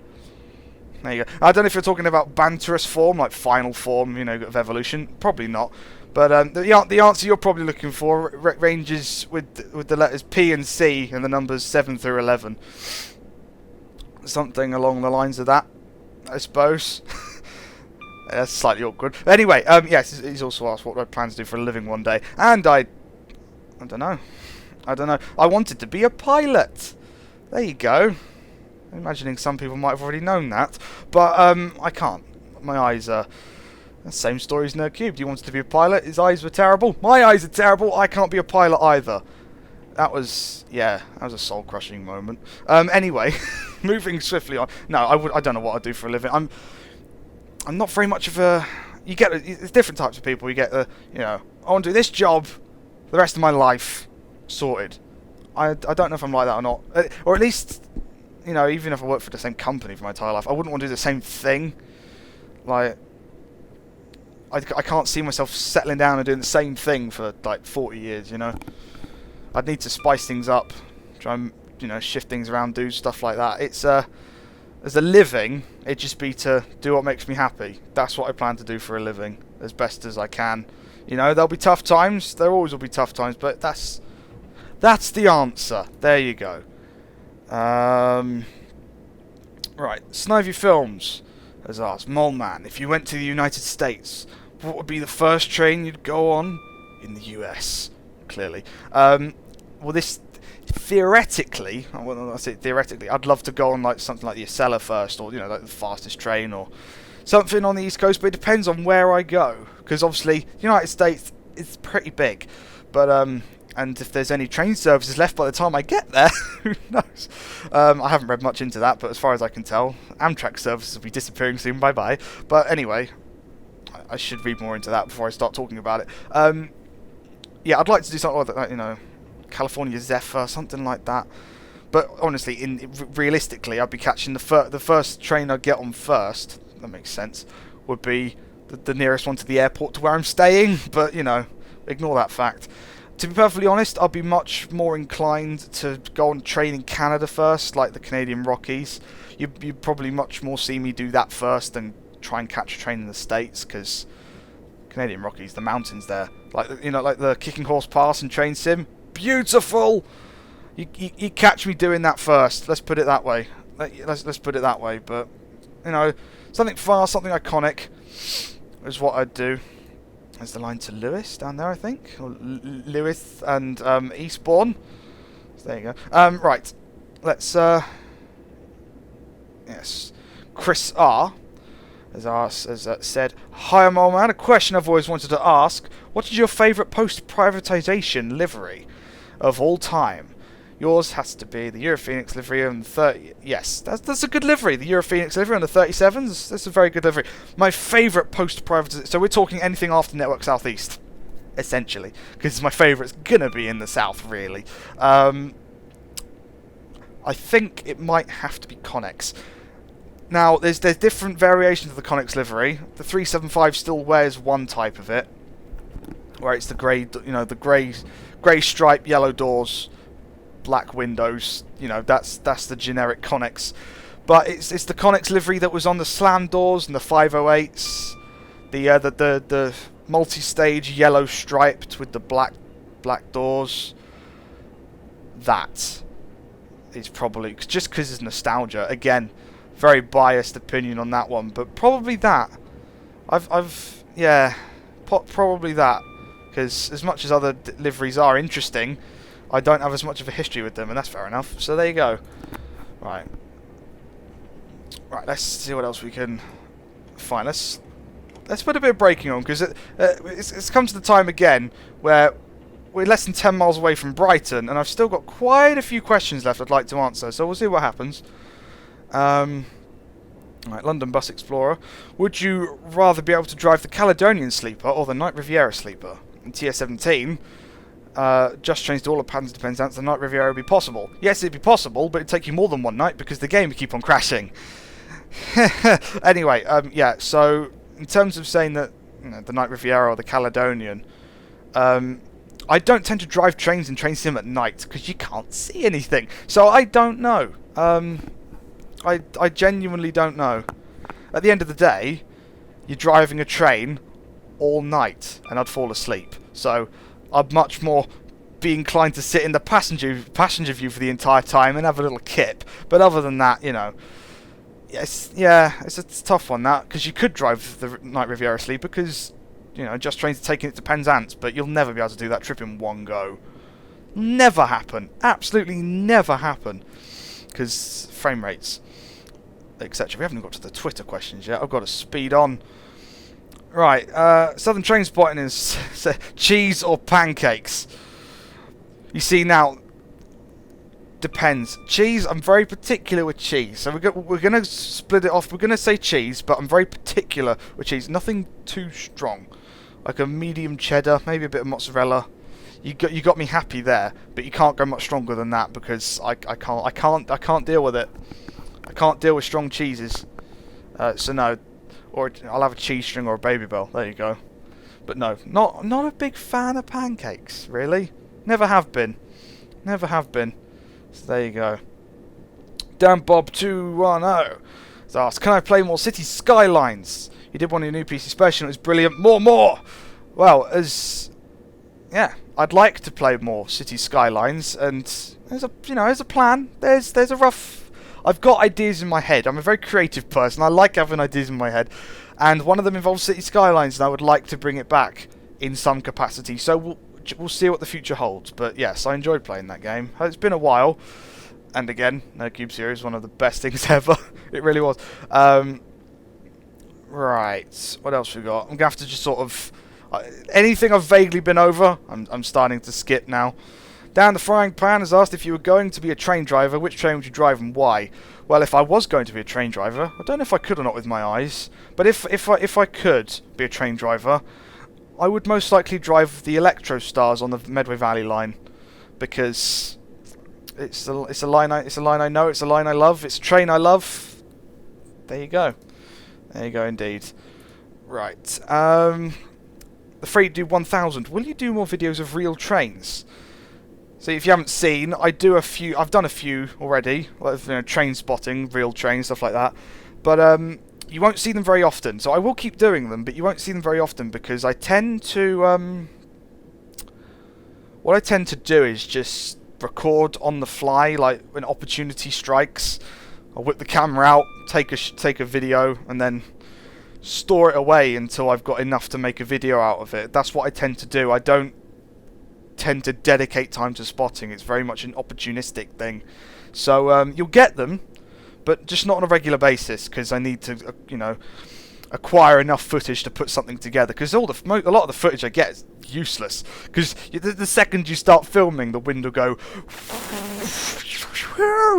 There you go. I don't know if you're talking about banterous form, like final form, you know, of evolution. Probably not. But the answer you're probably looking for ranges with the letters P and C and the numbers 7 through 11. Something along the lines of that, I suppose. That's slightly awkward. Anyway, yes, he's also asked what I plan to do for a living one day, and I don't know. I wanted to be a pilot. There you go. I'm imagining some people might have already known that, but I can't. My eyes are the same story as Nerd Cubed. He wanted to be a pilot. His eyes were terrible. My eyes are terrible. I can't be a pilot either. That was a soul-crushing moment. Anyway, moving swiftly on. No, I don't know what I do for a living. I'm not very much of a. You get there's different types of people. You get the I want to do this job the rest of my life, sorted. I don't know if I'm like that or not, or at least even if I work for the same company for my entire life, I wouldn't want to do the same thing. Like I can't see myself settling down and doing the same thing for like 40 years. I'd need to spice things up, try and shift things around, do stuff like that. It's as a living, it'd just be to do what makes me happy. That's what I plan to do for a living, as best as I can. There'll be tough times. There always will be tough times, but that's the answer. There you go. Right, Snivy Films has asked, Mole Man, if you went to the United States, what would be the first train you'd go on in the US? Clearly. Well, this theoretically, I say theoretically, I'd love to go on like something like the Acela first, or like the fastest train, or something on the East Coast. But it depends on where I go, because obviously the United States is pretty big. But and if there's any train services left by the time I get there, who knows? I haven't read much into that, but as far as I can tell, Amtrak services will be disappearing soon. Bye bye. But anyway, I should read more into that before I start talking about it. Yeah, I'd like to do something like that, California Zephyr, something like that. But honestly, realistically, I'd be catching the first train I'd get on first. That makes sense. Would be the nearest one to the airport to where I'm staying. But ignore that fact. To be perfectly honest, I'd be much more inclined to go on train in Canada first, like the Canadian Rockies. You'd probably much more see me do that first than try and catch a train in the States, because Canadian Rockies, the mountains there, like like the Kicking Horse Pass and Train Sim, beautiful. You catch me doing that first. Let's put it that way. Let's put it that way. But something fast, something iconic is what I'd do. There's the line to Lewis down there, I think, or Lewis and Eastbourne. So there you go. Right, let's. Yes, Chris R has said, "Hi, Mole Man. A question I've always wanted to ask: what is your favourite post-privatization livery of all time?" Yours has to be the Europhoenix livery on the 30. Yes, that's a good livery. The Europhoenix livery on the 37s. That's a very good livery. My favourite post-privatization. So we're talking anything after Network Southeast, essentially, because my favourite's gonna be in the South, really. I think it might have to be Connex. Now, there's different variations of the Connex livery. The 375 still wears one type of it, where it's the grey, the grey stripe, yellow doors, black windows. That's the generic Connex. But it's the Connex livery that was on the slam doors and the 508s, the multi-stage yellow striped with the black doors. That is probably just because it's nostalgia. Again, very biased opinion on that one, but probably that. Probably that, because as much as other liveries are interesting, I don't have as much of a history with them, and that's fair enough. So there you go. Right, let's see what else we can find. Let's put a bit of braking on, because it's come to the time again where we're less than 10 miles away from Brighton, and I've still got quite a few questions left I'd like to answer, so we'll see what happens. Right, London Bus Explorer. Would you rather be able to drive the Caledonian Sleeper or the Night Riviera Sleeper? In Tier 17, just changed all the patterns depends on the Night Riviera would be possible. Yes, it'd be possible, but it'd take you more than one night because the game would keep on crashing. Anyway, yeah, so in terms of saying that the Night Riviera or the Caledonian, I I don't tend to drive trains in Train Sim at night because you can't see anything. So I don't know. I genuinely don't know. At the end of the day, you're driving a train all night, and I'd fall asleep. So I'd much more be inclined to sit in the passenger view for the entire time and have a little kip. But other than that, you know, it's a tough one, that, because you could drive the Night Riviera sleep because, you know, Just Train's taking it to Penzance, but you'll never be able to do that trip in one go. Never happen. Absolutely never happen. Because frame rates, etc. We haven't got to the Twitter questions yet. I've got to speed on. Right, Southern Train Spotting is cheese or pancakes. You see now, depends. Cheese, I'm very particular with cheese. So we're going to split it off. We're going to say cheese, but I'm very particular with cheese. Nothing too strong. Like a medium cheddar, maybe a bit of mozzarella. You got me happy there, but you can't go much stronger than that because I can't deal with it. I can't deal with strong cheeses. So no, or I'll have a cheese string or a Baby Bell. There you go. But no, not a big fan of pancakes, really. Never have been. Never have been. So there you go. Dan Bob 210 has asked, can I play more City Skylines? You did one of your new PC special, it was brilliant. More! Well, yeah, I'd like to play more City Skylines, and there's a plan. There's a rough. I've got ideas in my head. I'm a very creative person. I like having ideas in my head, and one of them involves City Skylines, and I would like to bring it back in some capacity. So we'll see what the future holds. But yes, I enjoyed playing that game. It's been a while, and again, No Cube Series, one of the best things ever. It really was. Right, what else we got? I'm gonna have to just sort of anything I've vaguely been over, I'm starting to skip now. Down the Frying Pan has asked, if you were going to be a train driver, which train would you drive and why? Well, if I was going to be a train driver, I don't know if I could or not with my eyes, but if I could be a train driver, I would most likely drive the Eurostars on the Medway Valley line, because it's a line I know, it's a line I love, it's a train I love. There you go. There you go, indeed. Right. The Freight Dude 1000. Will you do more videos of real trains? So if you haven't seen, I've done a few already, like, train spotting, real trains, stuff like that. But you won't see them very often. So I will keep doing them, but you won't see them very often because I tend to what I tend to do is just record on the fly, like when opportunity strikes. I'll whip the camera out, take a video, and then store it away until I've got enough to make a video out of it. That's what I tend to do. I don't tend to dedicate time to spotting. It's very much an opportunistic thing. So you'll get them, but just not on a regular basis, because I need to, acquire enough footage to put something together. Because a lot of the footage I get is useless. Because the second you start filming, the wind will go,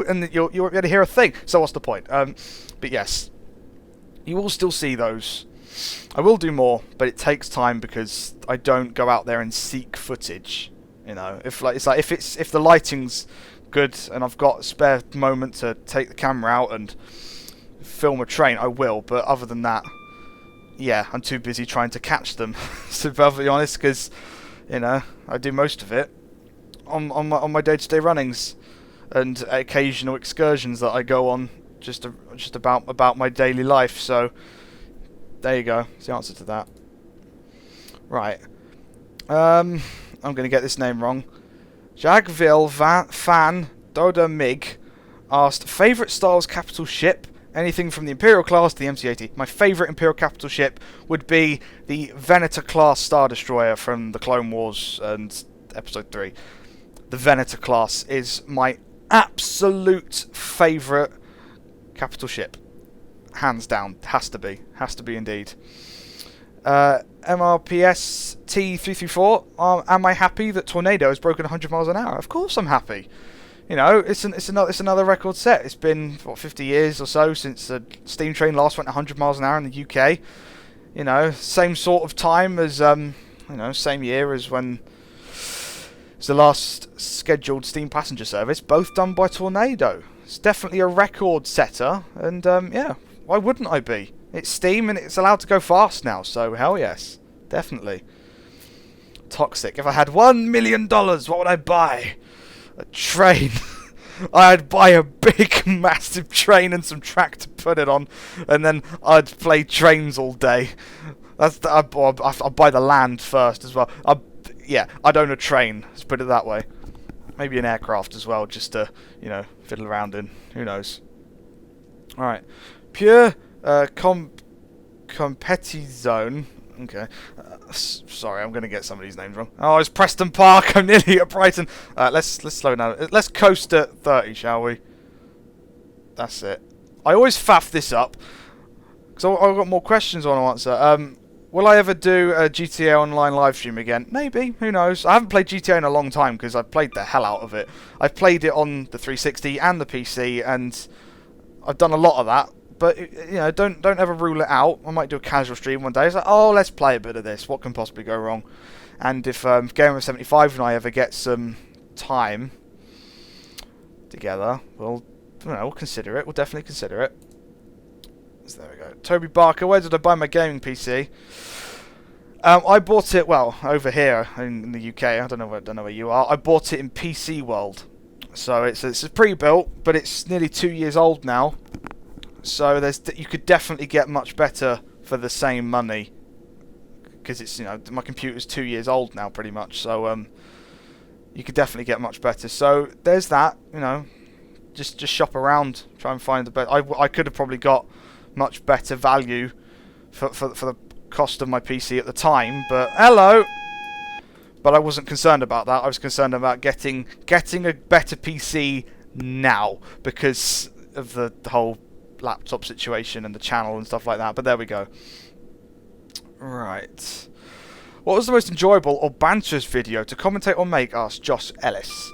and you won't be able to hear a thing. So what's the point? But yes, you will still see those. I will do more, but it takes time because I don't go out there and seek footage. If the lighting's good and I've got a spare moment to take the camera out and film a train, I will. But other than that, yeah, I'm too busy trying to catch them. To be perfectly honest, because I do most of it on my day-to-day runnings and occasional excursions that I go on just about my daily life. So there you go. That's the answer to that. Right. I'm going to get this name wrong. Jagville Fan Doda Mig asked, favourite Star Wars capital ship? Anything from the Imperial class to the MC-80. My favourite Imperial capital ship would be the Venator class Star Destroyer from the Clone Wars and Episode 3. The Venator class is my absolute favourite capital ship. Hands down. Has to be. Has to be indeed. MRPS T334. Am I happy that Tornado has broken 100 miles an hour? Of course I'm happy. It's another record set. It's been 50 years or so since the steam train last went 100 miles an hour in the UK. Same sort of time as same year as when it's the last scheduled steam passenger service. Both done by Tornado. It's definitely a record setter, and yeah, why wouldn't I be? It's steam and it's allowed to go fast now, so hell yes, definitely. toxic. If I had $1 million, what would I buy? A train. I'd buy a big, massive train and some track to put it on, and then I'd play trains all day. I'd buy the land first as well. I'd own a train. Let's put it that way. Maybe an aircraft as well, just to, you know, fiddle around in. Who knows? All right, pure competi zone. Okay. Sorry, I'm going to get some of these names wrong. Oh, it's Preston Park. I'm nearly at Brighton. Let's slow down. Let's coast at 30, shall we? That's it. I always faff this up because I've got more questions I want to answer. Will I ever do a GTA Online live stream again? Maybe. Who knows? I haven't played GTA in a long time because I've played the hell out of it. I've played it on the 360 and the PC, and I've done a lot of that. But, you know, don't ever rule it out. I might do a casual stream one day. It's like, oh, let's play a bit of this. What can possibly go wrong? And if Gamer75 and I ever get some time together, we'll consider it. We'll definitely consider it. So there we go. Toby Barker, where did I buy my gaming PC? I bought it, well, over here in the UK. I don't know where you are. I bought it in PC World. So it's a pre-built, but it's nearly 2 years old now. So you could definitely get much better for the same money, because it's, you know, my computer's 2 years old now pretty much. So you could definitely get much better. So there's that. You know, just shop around, try and find the best. I could have probably got much better value for the cost of my PC at the time, but hello. But I wasn't concerned about that. I was concerned about getting a better PC now because of the whole laptop situation and the channel and stuff like that. But there we go. Right. What was the most enjoyable or banterous video to commentate or make? Asked Josh Ellis.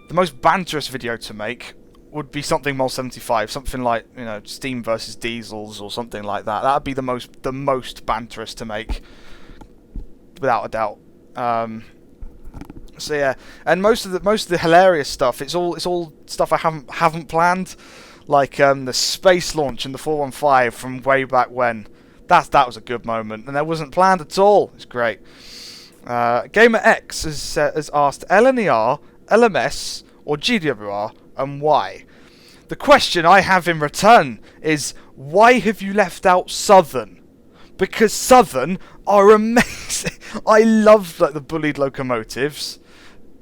The most banterous video to make would be something Mol75, something like, you know, Steam versus Diesels or something like that. That would be the most banterous to make, without a doubt. So yeah, and most of the hilarious stuff, it's all stuff I haven't planned, like the space launch in the 415 from way back when. That was a good moment, and that wasn't planned at all. It's great. Gamer X has asked LNER, LMS, or GWR, and why? The question I have in return is, why have you left out Southern? Because Southern are amazing. I love like the bullied locomotives,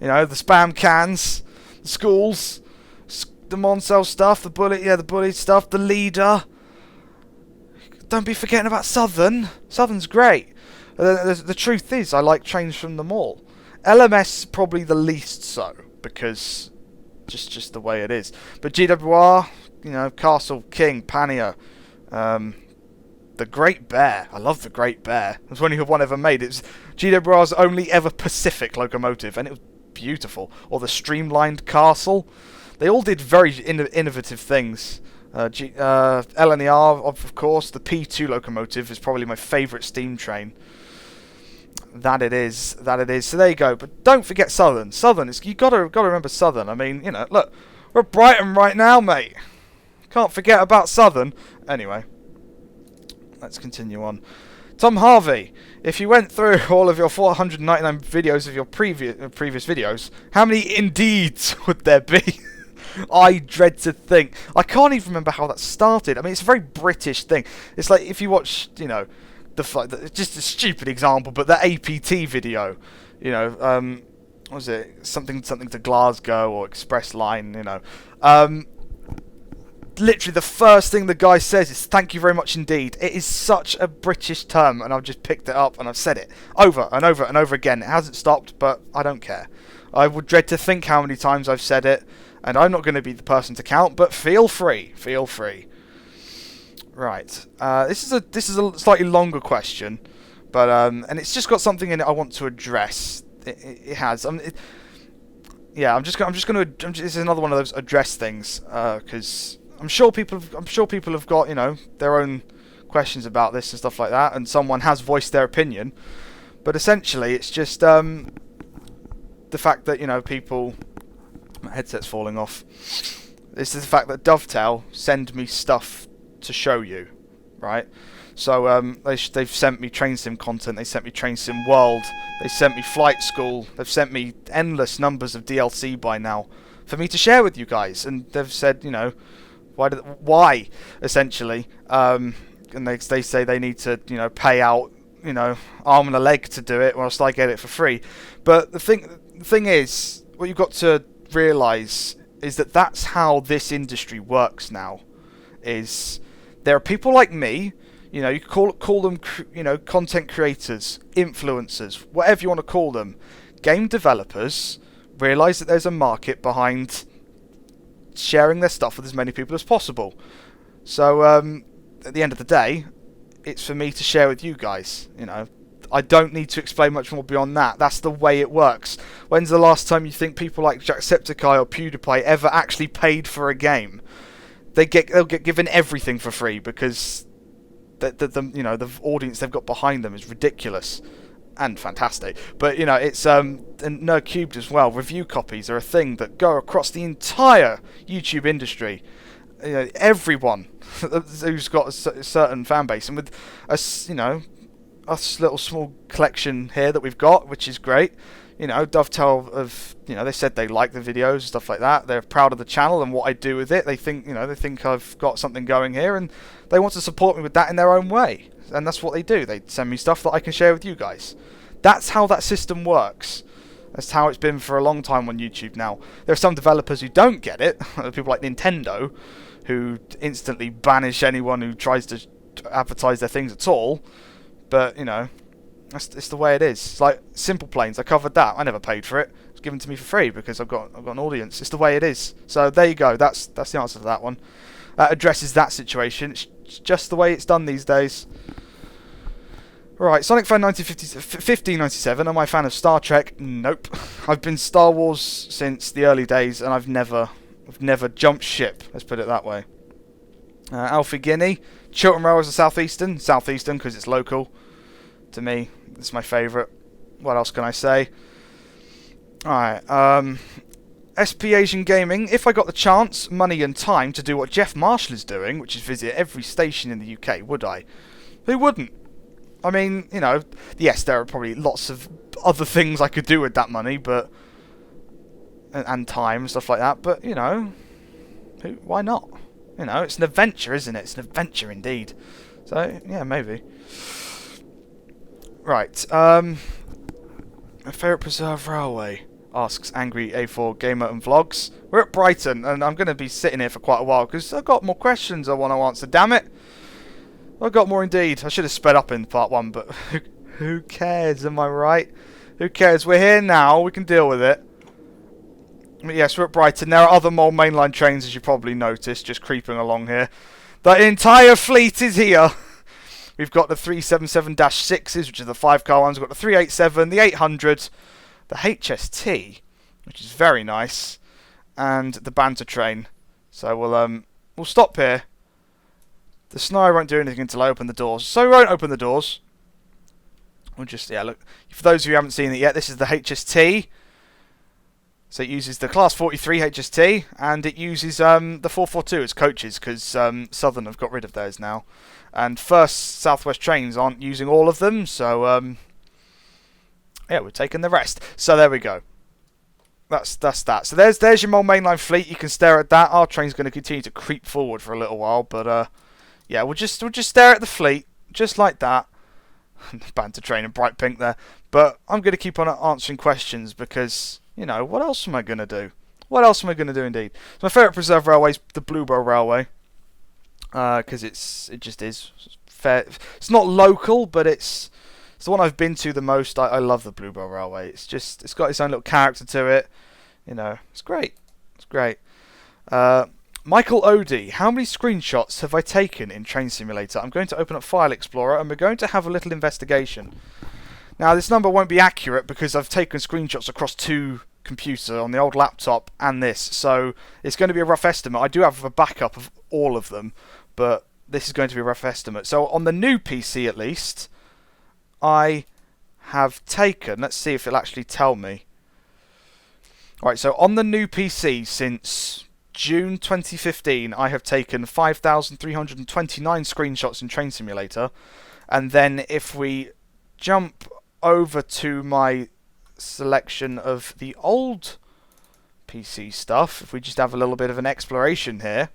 you know, the spam cans, the schools, the Moncel stuff, the bullied stuff, the leader. Don't be forgetting about Southern. Southern's great. The truth is, I like trains from them all. LMS probably the least so, because just the way it is. But GWR, you know, Castle, King, Pannier, the Great Bear. I love the Great Bear. There's only one ever made. It's GWR's only ever Pacific locomotive, and it was beautiful. Or the Streamlined Castle. They all did very innovative things. LNER, of course, the P2 locomotive is probably my favourite steam train. That it is. So there you go. But don't forget Southern. Southern, you gotta remember Southern. I mean, you know, look, we're at Brighton right now, mate. Can't forget about Southern. Anyway, let's continue on. Tom Harvey, if you went through all of your 499 videos of your previous videos, how many indeeds would there be? I dread to think. I can't even remember how that started. I mean, it's a very British thing. It's like if you watch, you know, just a stupid example, but the APT video, you know, what was it? Something to Glasgow or Express Line, you know. Literally the first thing the guy says is "thank you very much indeed." It is such a British term, and I've just picked it up and I've said it over and over and over again. It hasn't stopped, but I don't care. I would dread to think how many times I've said it, and I'm not going to be the person to count, but feel free. Right. This is a slightly longer question, but and it's just got something in it I want to address. It has. This is another one of those address things, because I'm sure people have got, you know, their own questions about this and stuff like that, and someone has voiced their opinion. But essentially, it's just the fact that, you know, people. My headset's falling off. This is the fact that Dovetail send me stuff to show you, right? So they've sent me train sim content, they sent me train sim world, they sent me flight school, they've sent me endless numbers of DLC by now for me to share with you guys, and they've said, you know, why essentially, and they say they need to, you know, pay out, you know, arm and a leg to do it, whilst I get it for free. But the thing is, what you've got to realise is that that's how this industry works now. Is there are people like me, you know, you call them, you know, content creators, influencers, whatever you want to call them, game developers realise that there's a market behind sharing their stuff with as many people as possible. So at the end of the day, it's for me to share with you guys. You know, I don't need to explain much more beyond that. That's the way it works. When's the last time you think people like Jacksepticeye or PewDiePie ever actually paid for a game? They'll get given everything for free because the you know, the audience they've got behind them is ridiculous and fantastic. But you know, it's and Nerdcubed as well. Review copies are a thing that go across the entire YouTube industry. You know, everyone who's got a certain fan base, and with us, you know, us little small collection here that we've got, which is great. You know, dovetail of, you know, they said they like the videos, stuff like that. They're proud of the channel and what I do with it. They think, you know, they think I've got something going here, and they want to support me with that in their own way. And that's what they do. They send me stuff that I can share with you guys. That's how that system works. That's how it's been for a long time on YouTube now. There are some developers who don't get it. People like Nintendo, who instantly banish anyone who tries to advertise their things at all. But, you know, it's the way it is. It's like Simple Planes. I covered that. I never paid for it. It was given to me for free because I've got an audience. It's the way it is. So there you go. That's the answer to that one. That addresses that situation. It's just the way it's done these days. Right, Sonic Fan 1597. Am I a fan of Star Trek? Nope. I've been Star Wars since the early days, and I've never jumped ship. Let's put it that way. Alfie Guinea. Chiltern Railways are Southeastern because it's local. To me, it's my favourite. What else can I say? Alright, SP Asian Gaming. If I got the chance, money and time to do what Jeff Marshall is doing, which is visit every station in the UK, would I? Who wouldn't? I mean, you know, yes, there are probably lots of other things I could do with that money, but and time and stuff like that, but, you know, why not? You know, it's an adventure, isn't it? It's an adventure indeed. So, yeah, maybe. Right, my favourite preserved railway, asks Angry A4 Gamer and Vlogs. We're at Brighton, and I'm going to be sitting here for quite a while, because I've got more questions I want to answer, damn it! I've got more indeed. I should have sped up in part one, but who cares, am I right? Who cares? We're here now, we can deal with it. But yes, we're at Brighton. There are other more mainline trains, as you probably noticed, just creeping along here. The entire fleet is here! We've got the 377-6s, which are the 5-car ones. We've got the 387, the 800, the HST, which is very nice, and the banter train. So we'll stop here. The scenario won't do anything until I open the doors. So we won't open the doors. We'll just, yeah, look. For those of you who haven't seen it yet, this is the HST. So it uses the Class 43 HST, and it uses the 442 as coaches, because Southern have got rid of theirs now. And First Southwest trains aren't using all of them, so yeah, we're taking the rest. So there we go. That's that. So there's your more mainline fleet. You can stare at that. Our train's going to continue to creep forward for a little while, but yeah, we'll just stare at the fleet just like that. Banter train in bright pink there. But I'm going to keep on answering questions because, you know, what else am I going to do? What else am I going to do indeed? So my favourite preserved railway is the Bluebell Railway. Because it just is fair. It's not local, but it's the one I've been to the most. I love the Bluebell Railway. It's got its own little character to it. You know, it's great. It's great. Michael Odie, how many screenshots have I taken in Train Simulator? I'm going to open up File Explorer and we're going to have a little investigation. Now, this number won't be accurate because I've taken screenshots across two computers, on the old laptop and this, so it's going to be a rough estimate. I do have a backup of all of them, but this is going to be a rough estimate. So on the new PC at least, I have taken, let's see if it'll actually tell me. Alright, so on the new PC since June 2015, I have taken 5,329 screenshots in Train Simulator. And then if we jump over to my selection of the old PC stuff, if we just have a little bit of an exploration here.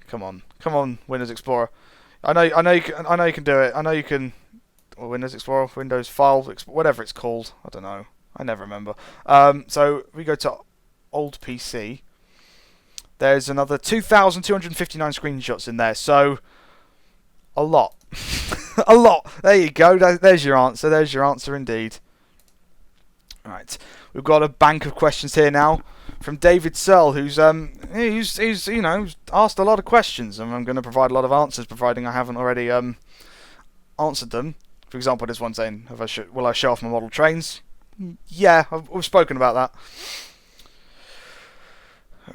Come on, Windows Explorer. I know you can do it. I know you can. Or Windows Explorer, Windows File, whatever it's called. I don't know. I never remember. So we go to old PC. There's another 2,259 screenshots in there. So a lot, a lot. There you go. There's your answer. There's your answer indeed. Right, we've got a bank of questions here now from David Searle, who's you know, asked a lot of questions, and I'm going to provide a lot of answers, providing I haven't already answered them. For example, there's one saying, "Will I show off my model trains?" Yeah, we've spoken about that.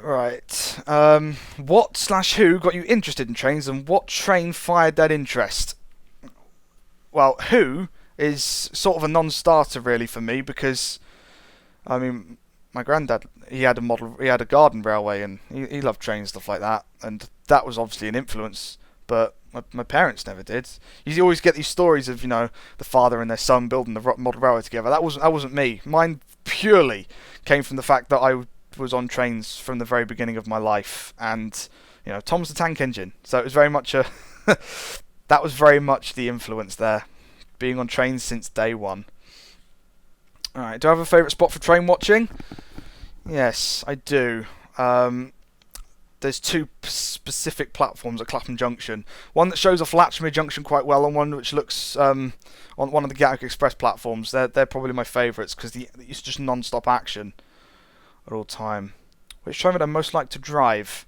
Right, what/who got you interested in trains, and what train fired that interest? Well, who is sort of a non-starter really for me, because I mean, my granddad, he had a garden railway, and he loved trains, stuff like that, and that was obviously an influence, but my parents never did. You always get these stories of, you know, the father and their son building the model railway together. That wasn't me. Mine purely came from the fact that I was on trains from the very beginning of my life, and you know, Tom's the Tank Engine, so it was very much a that was very much the influence there, being on trains since day one. Alright, do I have a favourite spot for train watching? Yes, I do. There's two specific platforms at Clapham Junction. One that shows off Latchmere Junction quite well, and one which looks on one of the Gatwick Express platforms. They're probably my favourites, because it's just non-stop action at all time. Which train would I most like to drive?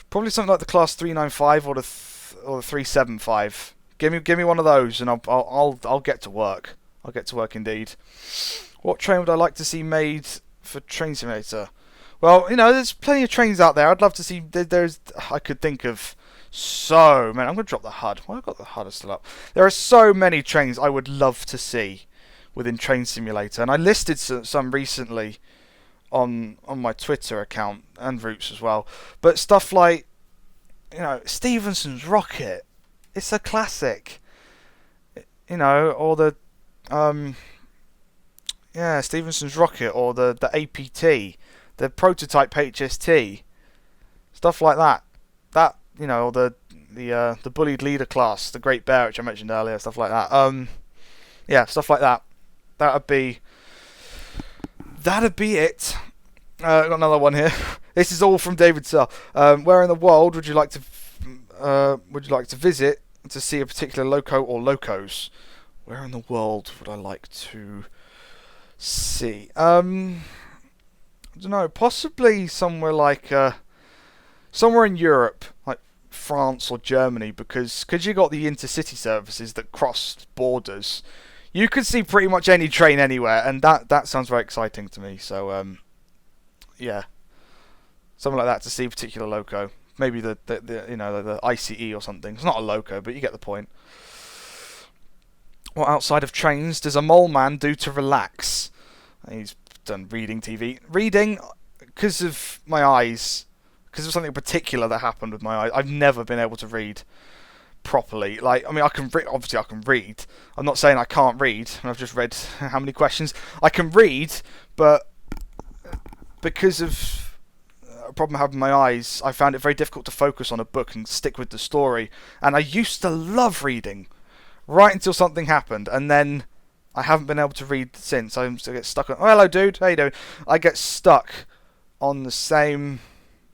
Probably something like the Class 395 or the 375. Give me one of those, and I'll get to work. I'll get to work indeed. What train would I like to see made for Train Simulator? Well, you know, there's plenty of trains out there. I'd love to see. I could think of so many. I'm going to drop the HUD. Why have I got the HUD still up? There are so many trains I would love to see within Train Simulator, and I listed some recently on my Twitter account and Roots as well. But stuff like, you know, Stephenson's Rocket. It's a classic. You know, or the Stephenson's Rocket, or the APT, the prototype HST, stuff like that. That, you know, or the bullied leader class, the Great Bear, which I mentioned earlier, stuff like that. Yeah, stuff like that. That'd be it. Got another one here. This is all from David Searle. Where in the world would you like to visit to see a particular loco or locos? Where in the world would I like to see? I don't know. Possibly somewhere like somewhere in Europe, like France or Germany, because you got the intercity services that cross borders. You could see pretty much any train anywhere, and that sounds very exciting to me. So yeah, something like that to see a particular loco. Maybe the ICE or something. It's not a loco, but you get the point. What outside of trains does a mole man do to relax? He's done reading TV. Reading, because of my eyes, because of something particular that happened with my eyes. I've never been able to read properly. Like, I mean, obviously I can read. I'm not saying I can't read. I've just read how many questions. I can read, but because of a problem I have with my eyes, I found it very difficult to focus on a book and stick with the story. And I used to love reading, right until something happened, and then I haven't been able to read since. I get stuck on, oh, hello dude, how you doing? I get stuck on the same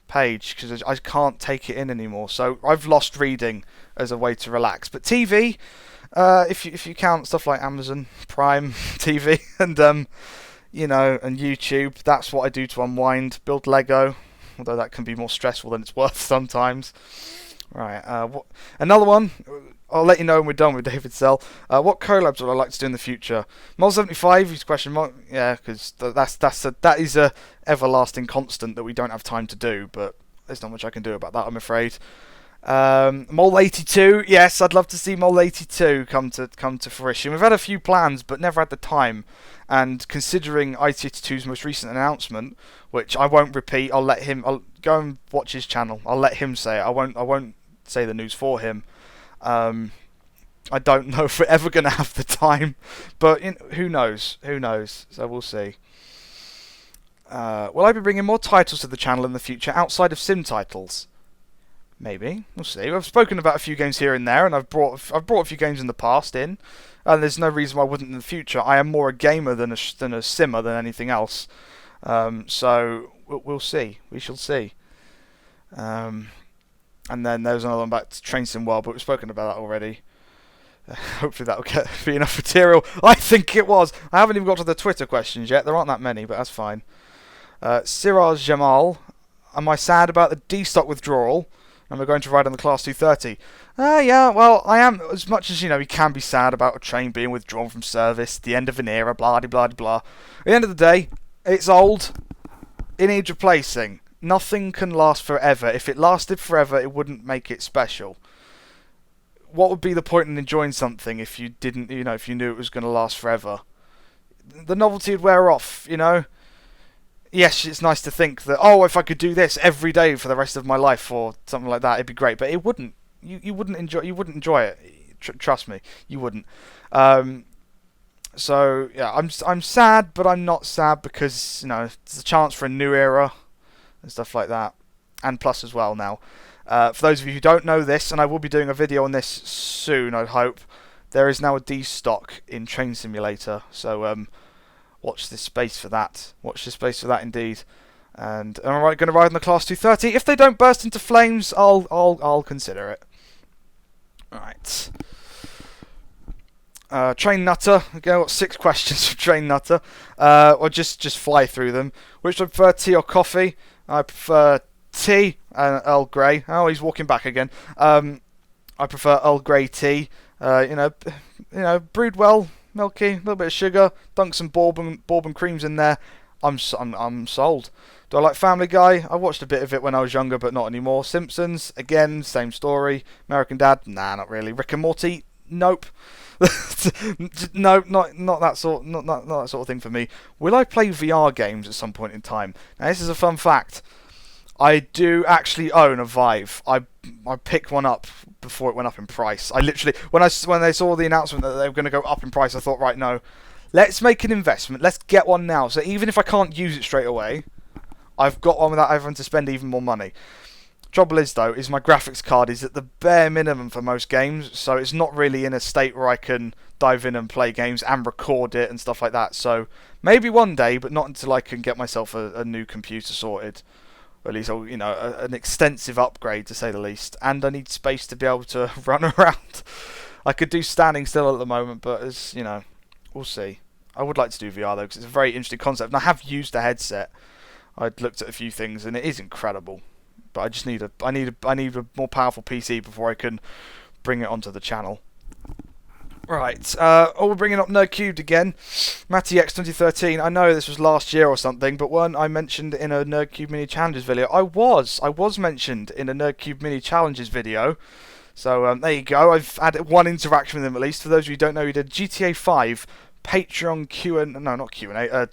page because I can't take it in anymore. So I've lost reading as a way to relax. But TV, if you count stuff like Amazon Prime TV and you know, and YouTube, that's what I do to unwind. Build Lego, although that can be more stressful than it's worth sometimes. Right, another one. I'll let you know when we're done with David Searle. What collabs would I like to do in the future? Mol 75, his question mark. Yeah, because that is a everlasting constant that we don't have time to do. But there's not much I can do about that, I'm afraid. Mol 82, yes, I'd love to see Mol 82 come to fruition. We've had a few plans, but never had the time. And considering IT82's most recent announcement, which I won't repeat, I'll let go and watch his channel. I'll let him say it. I won't say the news for him. I don't know if we're ever going to have the time, but who knows? Who knows? So we'll see. Will I be bringing more titles to the channel in the future outside of sim titles? Maybe. We'll see. I've spoken about a few games here and there, and I've brought a few games in the past in, and there's no reason why I wouldn't in the future. I am more a gamer than a simmer than anything else. So we'll see. We shall see. And then there's another one back to Train Sim World, but we've spoken about that already. Hopefully that'll be enough material. I think it was. I haven't even got to the Twitter questions yet. There aren't that many, but that's fine. Siraj Jamal, am I sad about the D-stock withdrawal? And we're going to ride on the Class 230. Yeah, well, I am. As much as, you can be sad about a train being withdrawn from service, the end of an era, blah, blah, blah. At the end of the day, it's old. It needs replacing. Nothing can last forever. If it lasted forever, it wouldn't make it special. What would be the point in enjoying something if you didn't, if you knew it was going to last forever? The novelty would wear off, Yes, it's nice to think that, if I could do this every day for the rest of my life or something like that, it'd be great. But it wouldn't. You wouldn't enjoy it. Trust me, you wouldn't. So yeah, I'm sad, but I'm not sad because it's a chance for a new era and stuff like that, and plus as well now. For those of you who don't know this, and I will be doing a video on this soon, I hope, there is now a D-stock in Train Simulator, so watch this space for that. Watch this space for that indeed. And am I going to ride in the Class 230? If they don't burst into flames, I'll consider it. Right. Train Nutter. Again, I've got 6 questions for Train Nutter. Or just fly through them. Which do I prefer, tea or coffee? I prefer tea and Earl Grey. Oh, he's walking back again. I prefer Earl Grey tea. Brewed well, milky, a little bit of sugar. Dunk some bourbon creams in there. I'm sold. Do I like Family Guy? I watched a bit of it when I was younger, but not anymore. Simpsons, again, same story. American Dad? Nah, not really. Rick and Morty? Nope. No, not that sort, not that sort of thing for me. Will I play VR games at some point in time? Now, this is a fun fact. I do actually own a Vive. I picked one up before it went up in price. I literally, when they saw the announcement that they were going to go up in price, I thought, right, no, let's make an investment. Let's get one now. So even if I can't use it straight away, I've got one without having to spend even more money. Trouble is, though, is my graphics card is at the bare minimum for most games, so it's not really in a state where I can dive in and play games and record it and stuff like that. So maybe one day, but not until I can get myself a new computer sorted. Or at least, an extensive upgrade, to say the least. And I need space to be able to run around. I could do standing still at the moment, but we'll see. I would like to do VR, though, because it's a very interesting concept. And I have used a headset. I'd looked at a few things, and it is incredible. But I just need a more powerful PC before I can bring it onto the channel. Right, we're bringing up Nerd Cubed again. Matty X 2013. I know this was last year or something, but one I mentioned in a Nerd Cube Mini Challenges video. I was mentioned in a Nerd Cube Mini Challenges video. So there you go. I've had one interaction with him at least. For those of you who don't know, he did GTA 5 Patreon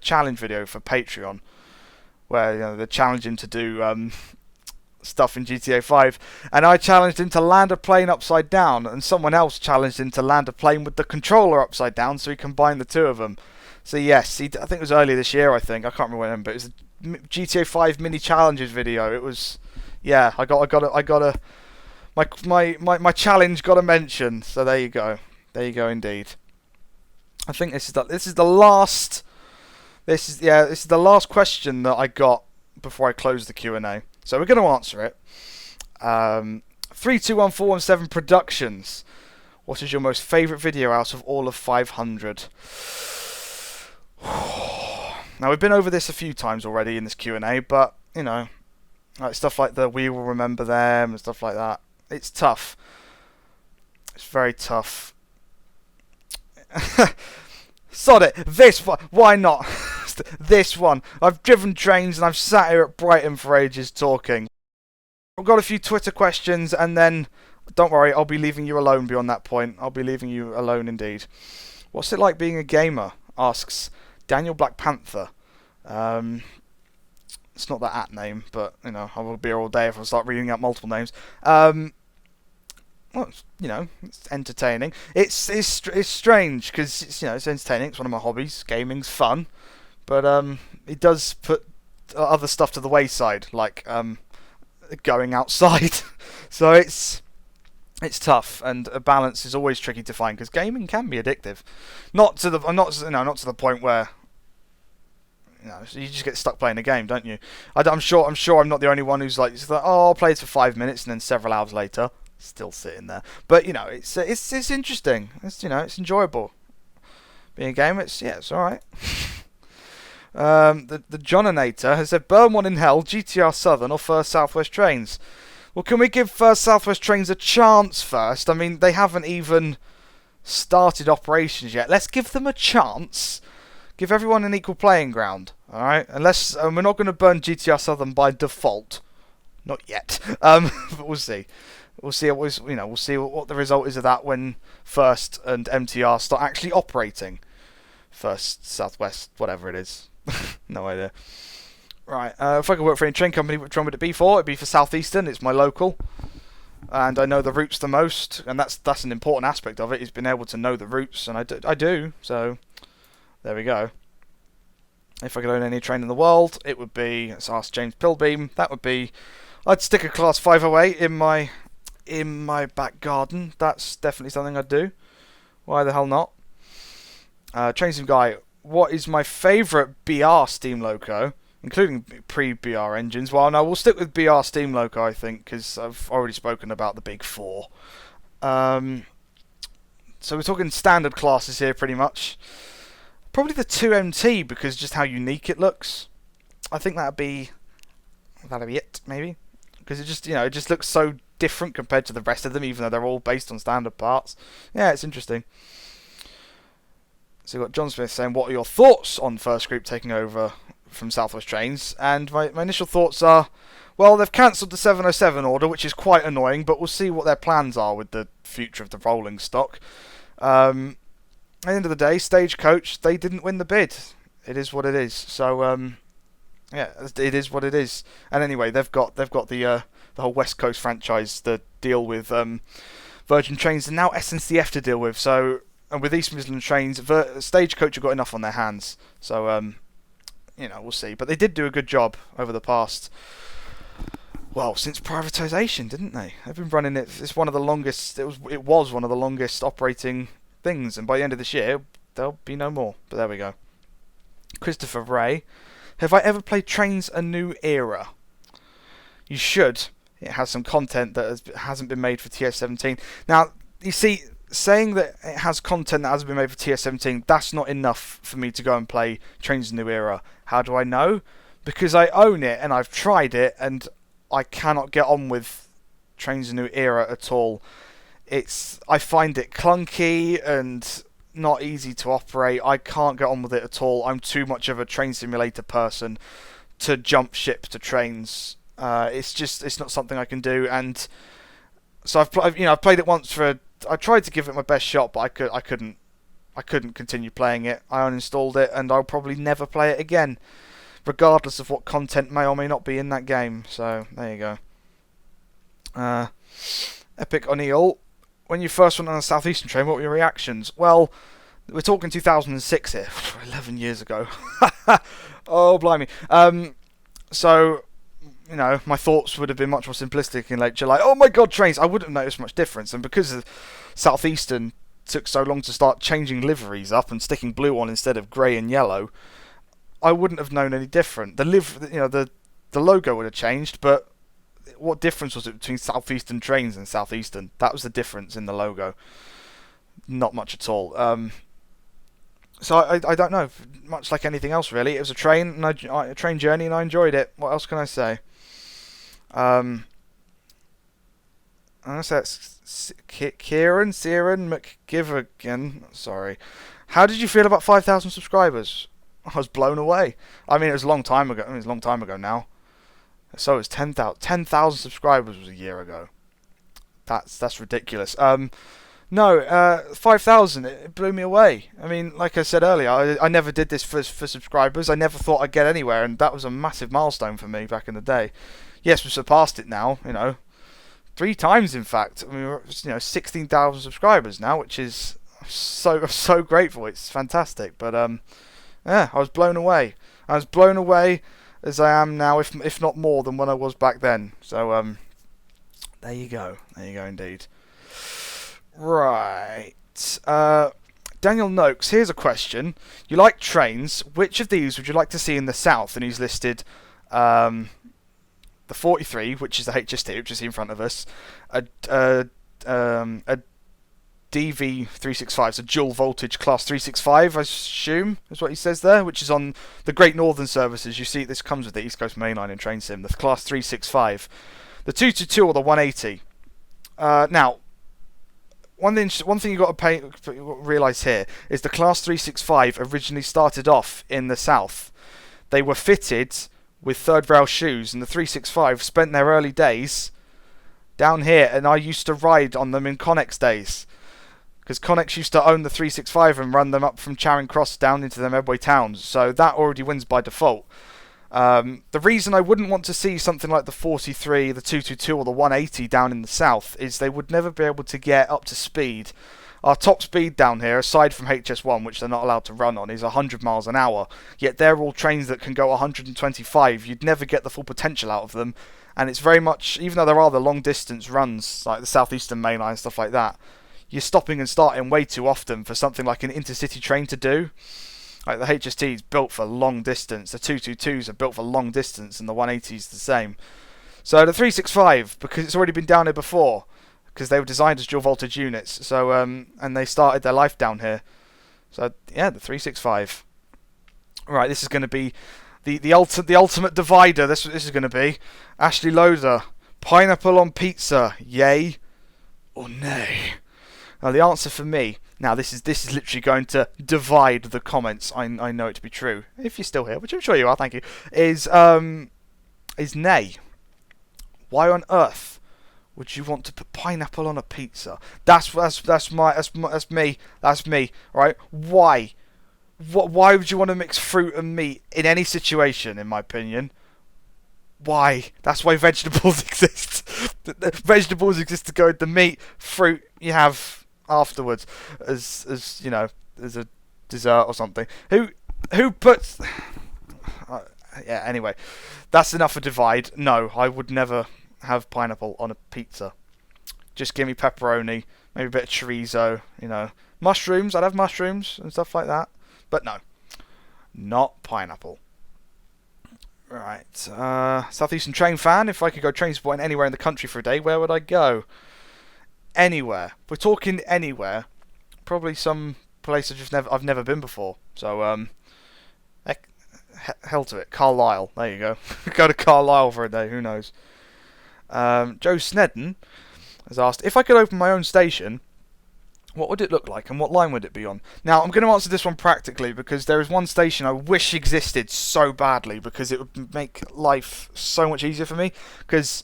challenge video for Patreon, where they challenge him to do stuff in GTA 5, and I challenged him to land a plane upside down, and someone else challenged him to land a plane with the controller upside down, so he combined the two of them. So yes, I think it was earlier this year. I can't remember when, but it was a GTA 5 mini challenges video. It was, yeah, my challenge got a mention. So there you go indeed. I think this is the last question that I got before I close the Q&A. So we're going to answer it. 321417 Productions. What is your most favourite video out of all of 500? Now, we've been over this a few times already in this Q&A, but, like stuff like the We Will Remember Them and stuff like that. It's tough. It's very tough. Sod it. This one. Why not? This one. I've driven trains and I've sat here at Brighton for ages talking. I've got a few Twitter questions, and then, don't worry, I'll be leaving you alone beyond that point. I'll be leaving you alone indeed. What's it like being a gamer? Asks Daniel Black Panther. It's not that at name, but you know, I will be here all day if I start reading out multiple names. Well, you know, it's entertaining. It's strange because it's entertaining. It's one of my hobbies. Gaming's fun, but it does put other stuff to the wayside, like going outside. So it's tough, and a balance is always tricky to find because gaming can be addictive. Not to the point where you just get stuck playing a game, don't you? I'm sure I'm not the only one who's like, oh, I'll play it for 5 minutes and then several hours later, still sitting there. But it's interesting. It's enjoyable. Being a game, it's all right. The Johninator has said, burn one in hell, GTR Southern or First Southwest Trains. Well, can we give First Southwest Trains a chance first? I mean, they haven't even started operations yet. Let's give them a chance. Give everyone an equal playing ground, all right? Unless we're not going to burn GTR Southern by default, not yet. But we'll see. We'll see. We'll see what the result is of that when First and MTR start actually operating. First Southwest, whatever it is, no idea. Right. If I could work for any train company, which one would it be for? It'd be for Southeastern. It's my local, and I know the routes the most, and that's an important aspect of it. Is being able to know the routes, and I do. So. There we go. If I could own any train in the world, it would be, let's ask James Pilbeam, that would be, I'd stick a Class 508 in my back garden. That's definitely something I'd do. Why the hell not? Train Sim Guy, what is my favourite BR steam loco, including pre-BR engines? Well, no, we'll stick with BR steam loco, I think, because I've already spoken about the big four. So we're talking standard classes here, pretty much. Probably the 2MT because just how unique it looks. I think that'd be it, maybe, because it just looks so different compared to the rest of them, even though they're all based on standard parts. Yeah, it's interesting. So we've got John Smith saying, what are your thoughts on First Group taking over from Southwest Trains? And my initial thoughts are, well, they've cancelled the 707 order, which is quite annoying, but we'll see what their plans are with the future of the rolling stock. At the end of the day, Stagecoach, they didn't win the bid. It is what it is. So, yeah, it is what it is. And anyway, they've got the whole West Coast franchise to deal with, Virgin Trains, and now SNCF to deal with. So, and with East Midland Trains, Stagecoach have got enough on their hands. So, we'll see. But they did do a good job over the past, well, since privatisation, didn't they? They've been running it. It's one of the longest. It was one of the longest operating things, and by the end of this year there'll be no more. But there we go. Christopher Ray, have I ever played Trains A New Era? You should. It has some content that hasn't been made for TS17. Now, you see, saying that it has content that hasn't been made for TS17, that's not enough for me to go and play Trains A New Era. How do I know? Because I own it and I've tried it, and I cannot get on with Trains A New Era at all. I find it clunky and not easy to operate. I can't get on with it at all. I'm too much of a train simulator person to jump ship to trains. It's not something I can do. And so I've played it once I tried to give it my best shot, but I couldn't continue playing it. I uninstalled it, and I'll probably never play it again, regardless of what content may or may not be in that game. So there you go. Epic O'Neill, when you first went on a Southeastern train, what were your reactions? Well, we're talking 2006 here, 11 years ago. Oh, blimey. So, my thoughts would have been much more simplistic in late July. Oh my god, trains! I wouldn't have noticed much difference, and because Southeastern took so long to start changing liveries up and sticking blue on instead of grey and yellow, I wouldn't have known any different. The logo would have changed, but what difference was it between Southeastern Trains and Southeastern? That was the difference in the logo. Not much at all. So I don't know. Much like anything else, really. It was a train, a train journey, and I enjoyed it. What else can I say? I say that's Kieran McGivergan. Sorry. How did you feel about 5,000 subscribers? I was blown away. I mean, it was a long time ago. It's a long time ago now. So it's 10,000 subscribers was a year ago. That's ridiculous. No, 5,000, it blew me away. I mean, like I said earlier, I never did this for subscribers. I never thought I'd get anywhere, and that was a massive milestone for me back in the day. Yes, we've surpassed it now, 3 times in fact. I mean, we're 16,000 subscribers now, which is so grateful. It's fantastic. But yeah, I was blown away. I was blown away as I am now, if not more than when I was back then. So there you go. There you go indeed. Right. Daniel Noakes, here's a question. You like trains. Which of these would you like to see in the south? And he's listed the 43, which is the HST, which is in front of us. A DV365, so dual voltage class 365, I assume, is what he says there, which is on the Great Northern services. You see, this comes with the East Coast Mainline and Train Sim, the class 365. The 222 or the 180. Now, one thing you've got to realise here is the Class 365 originally started off in the south. They were fitted with third rail shoes, and the 365 spent their early days down here, and I used to ride on them in Connex days. Because Connex used to own the 365 and run them up from Charing Cross down into the Medway towns, so that already wins by default. The reason I wouldn't want to see something like the 43, the 222 or the 180 down in the south is they would never be able to get up to speed. Our top speed down here, aside from HS1, which they're not allowed to run on, is 100 miles an hour. Yet they're all trains that can go 125. You'd never get the full potential out of them. And it's very much, even though there are the long distance runs, like the Southeastern Main Line, stuff like that, you're stopping and starting way too often for something like an intercity train to do. Like the HST is built for long distance, the 222s are built for long distance, and the 180 is the same. So the 365, because it's already been down here before, because they were designed as dual voltage units, so and they started their life down here. So yeah, the 365. Right, this is going to be the ultimate divider. This is going to be Ashley Loader. Pineapple on pizza, yay or nay? Now the answer for me. Now this is literally going to divide the comments. I know it to be true. If you're still here, which I'm sure you are, thank you. Is nay. Why on earth would you want to put pineapple on a pizza? That's me. That's me. Right? Why? Why would you want to mix fruit and meat in any situation? In my opinion. Why? That's why vegetables exist. Vegetables exist to go with the meat. Fruit you have afterwards as as a dessert or something. Who puts yeah, anyway, that's enough for divide. No, I would never have pineapple on a pizza. Just give me pepperoni, maybe a bit of chorizo, mushrooms. I'd have mushrooms and stuff like that, but no, not pineapple. Right, Southeastern Train fan. If I could go train sporting anywhere in the country for a day, where would I go? Anywhere. If we're talking anywhere, probably some place I've never been before. So hell to it. Carlisle. There you go. Go to Carlisle for a day. Who knows? Joe Snedden has asked, if I could open my own station, what would it look like and what line would it be on? Now, I'm going to answer this one practically because there is one station I wish existed so badly because it would make life so much easier for me. Because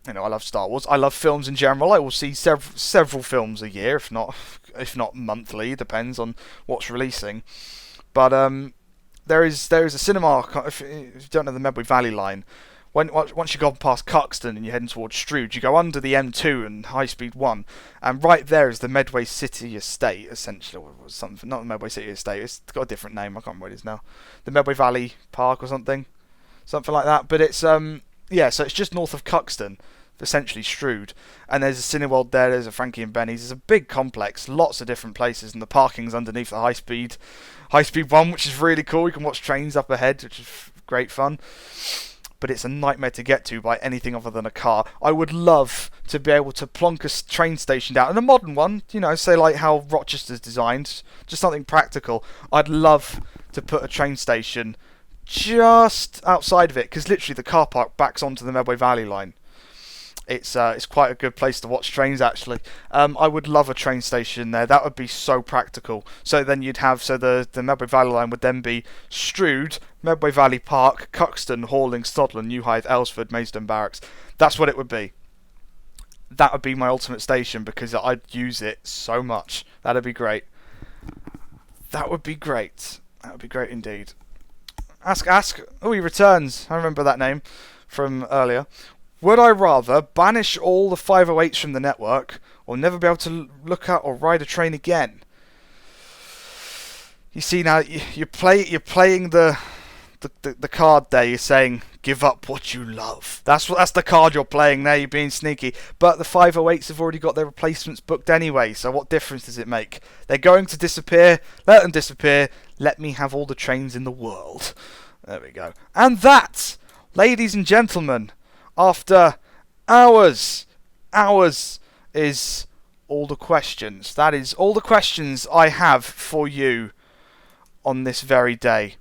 I love Star Wars. I love films in general. I will see several films a year, if not monthly. Depends on what's releasing. But there is a cinema. If you don't know the Medway Valley line, once you go past Cuxton and you're heading towards Strood, you go under the M2 and High Speed 1, and right there is the Medway City Estate, essentially, or something. Not the Medway City Estate. It's got a different name. I can't remember what it is now. The Medway Valley Park or something like that. But it's so it's just north of Cuxton, essentially Strood, and there's a Cineworld there. There's a Frankie and Benny's. There's a big complex, lots of different places, and the parking's underneath the High Speed 1, which is really cool. You can watch trains up ahead, which is great fun. But it's a nightmare to get to by anything other than a car. I would love to be able to plonk a train station down, and a modern one, say like how Rochester's designed, just something practical. I'd love to put a train station just outside of it, because literally the car park backs onto the Medway Valley line. It's quite a good place to watch trains, actually. I would love a train station there. That would be so practical. So then you'd have, the Medway Valley line would then be Strood, Medway Valley Park, Cuxton, Horling, Snodland, New Hythe, Aylesford, Maidstone Barracks. That's what it would be. that would be my ultimate station because I'd use it so much. That'd be great. That would be great. That would be great indeed. Ask. Oh, he returns. I remember that name from earlier. Would I rather banish all the 508s from the network or never be able to look at or ride a train again? You see now, you're playing the card there. You're saying give up what you love. That's the card you're playing there. You're being sneaky. But the 508s have already got their replacements booked anyway. So what difference does it make? They're going to disappear. Let them disappear. Let me have all the trains in the world. There we go. And that, ladies and gentlemen, after hours, is all the questions. That is all the questions I have for you on this very day.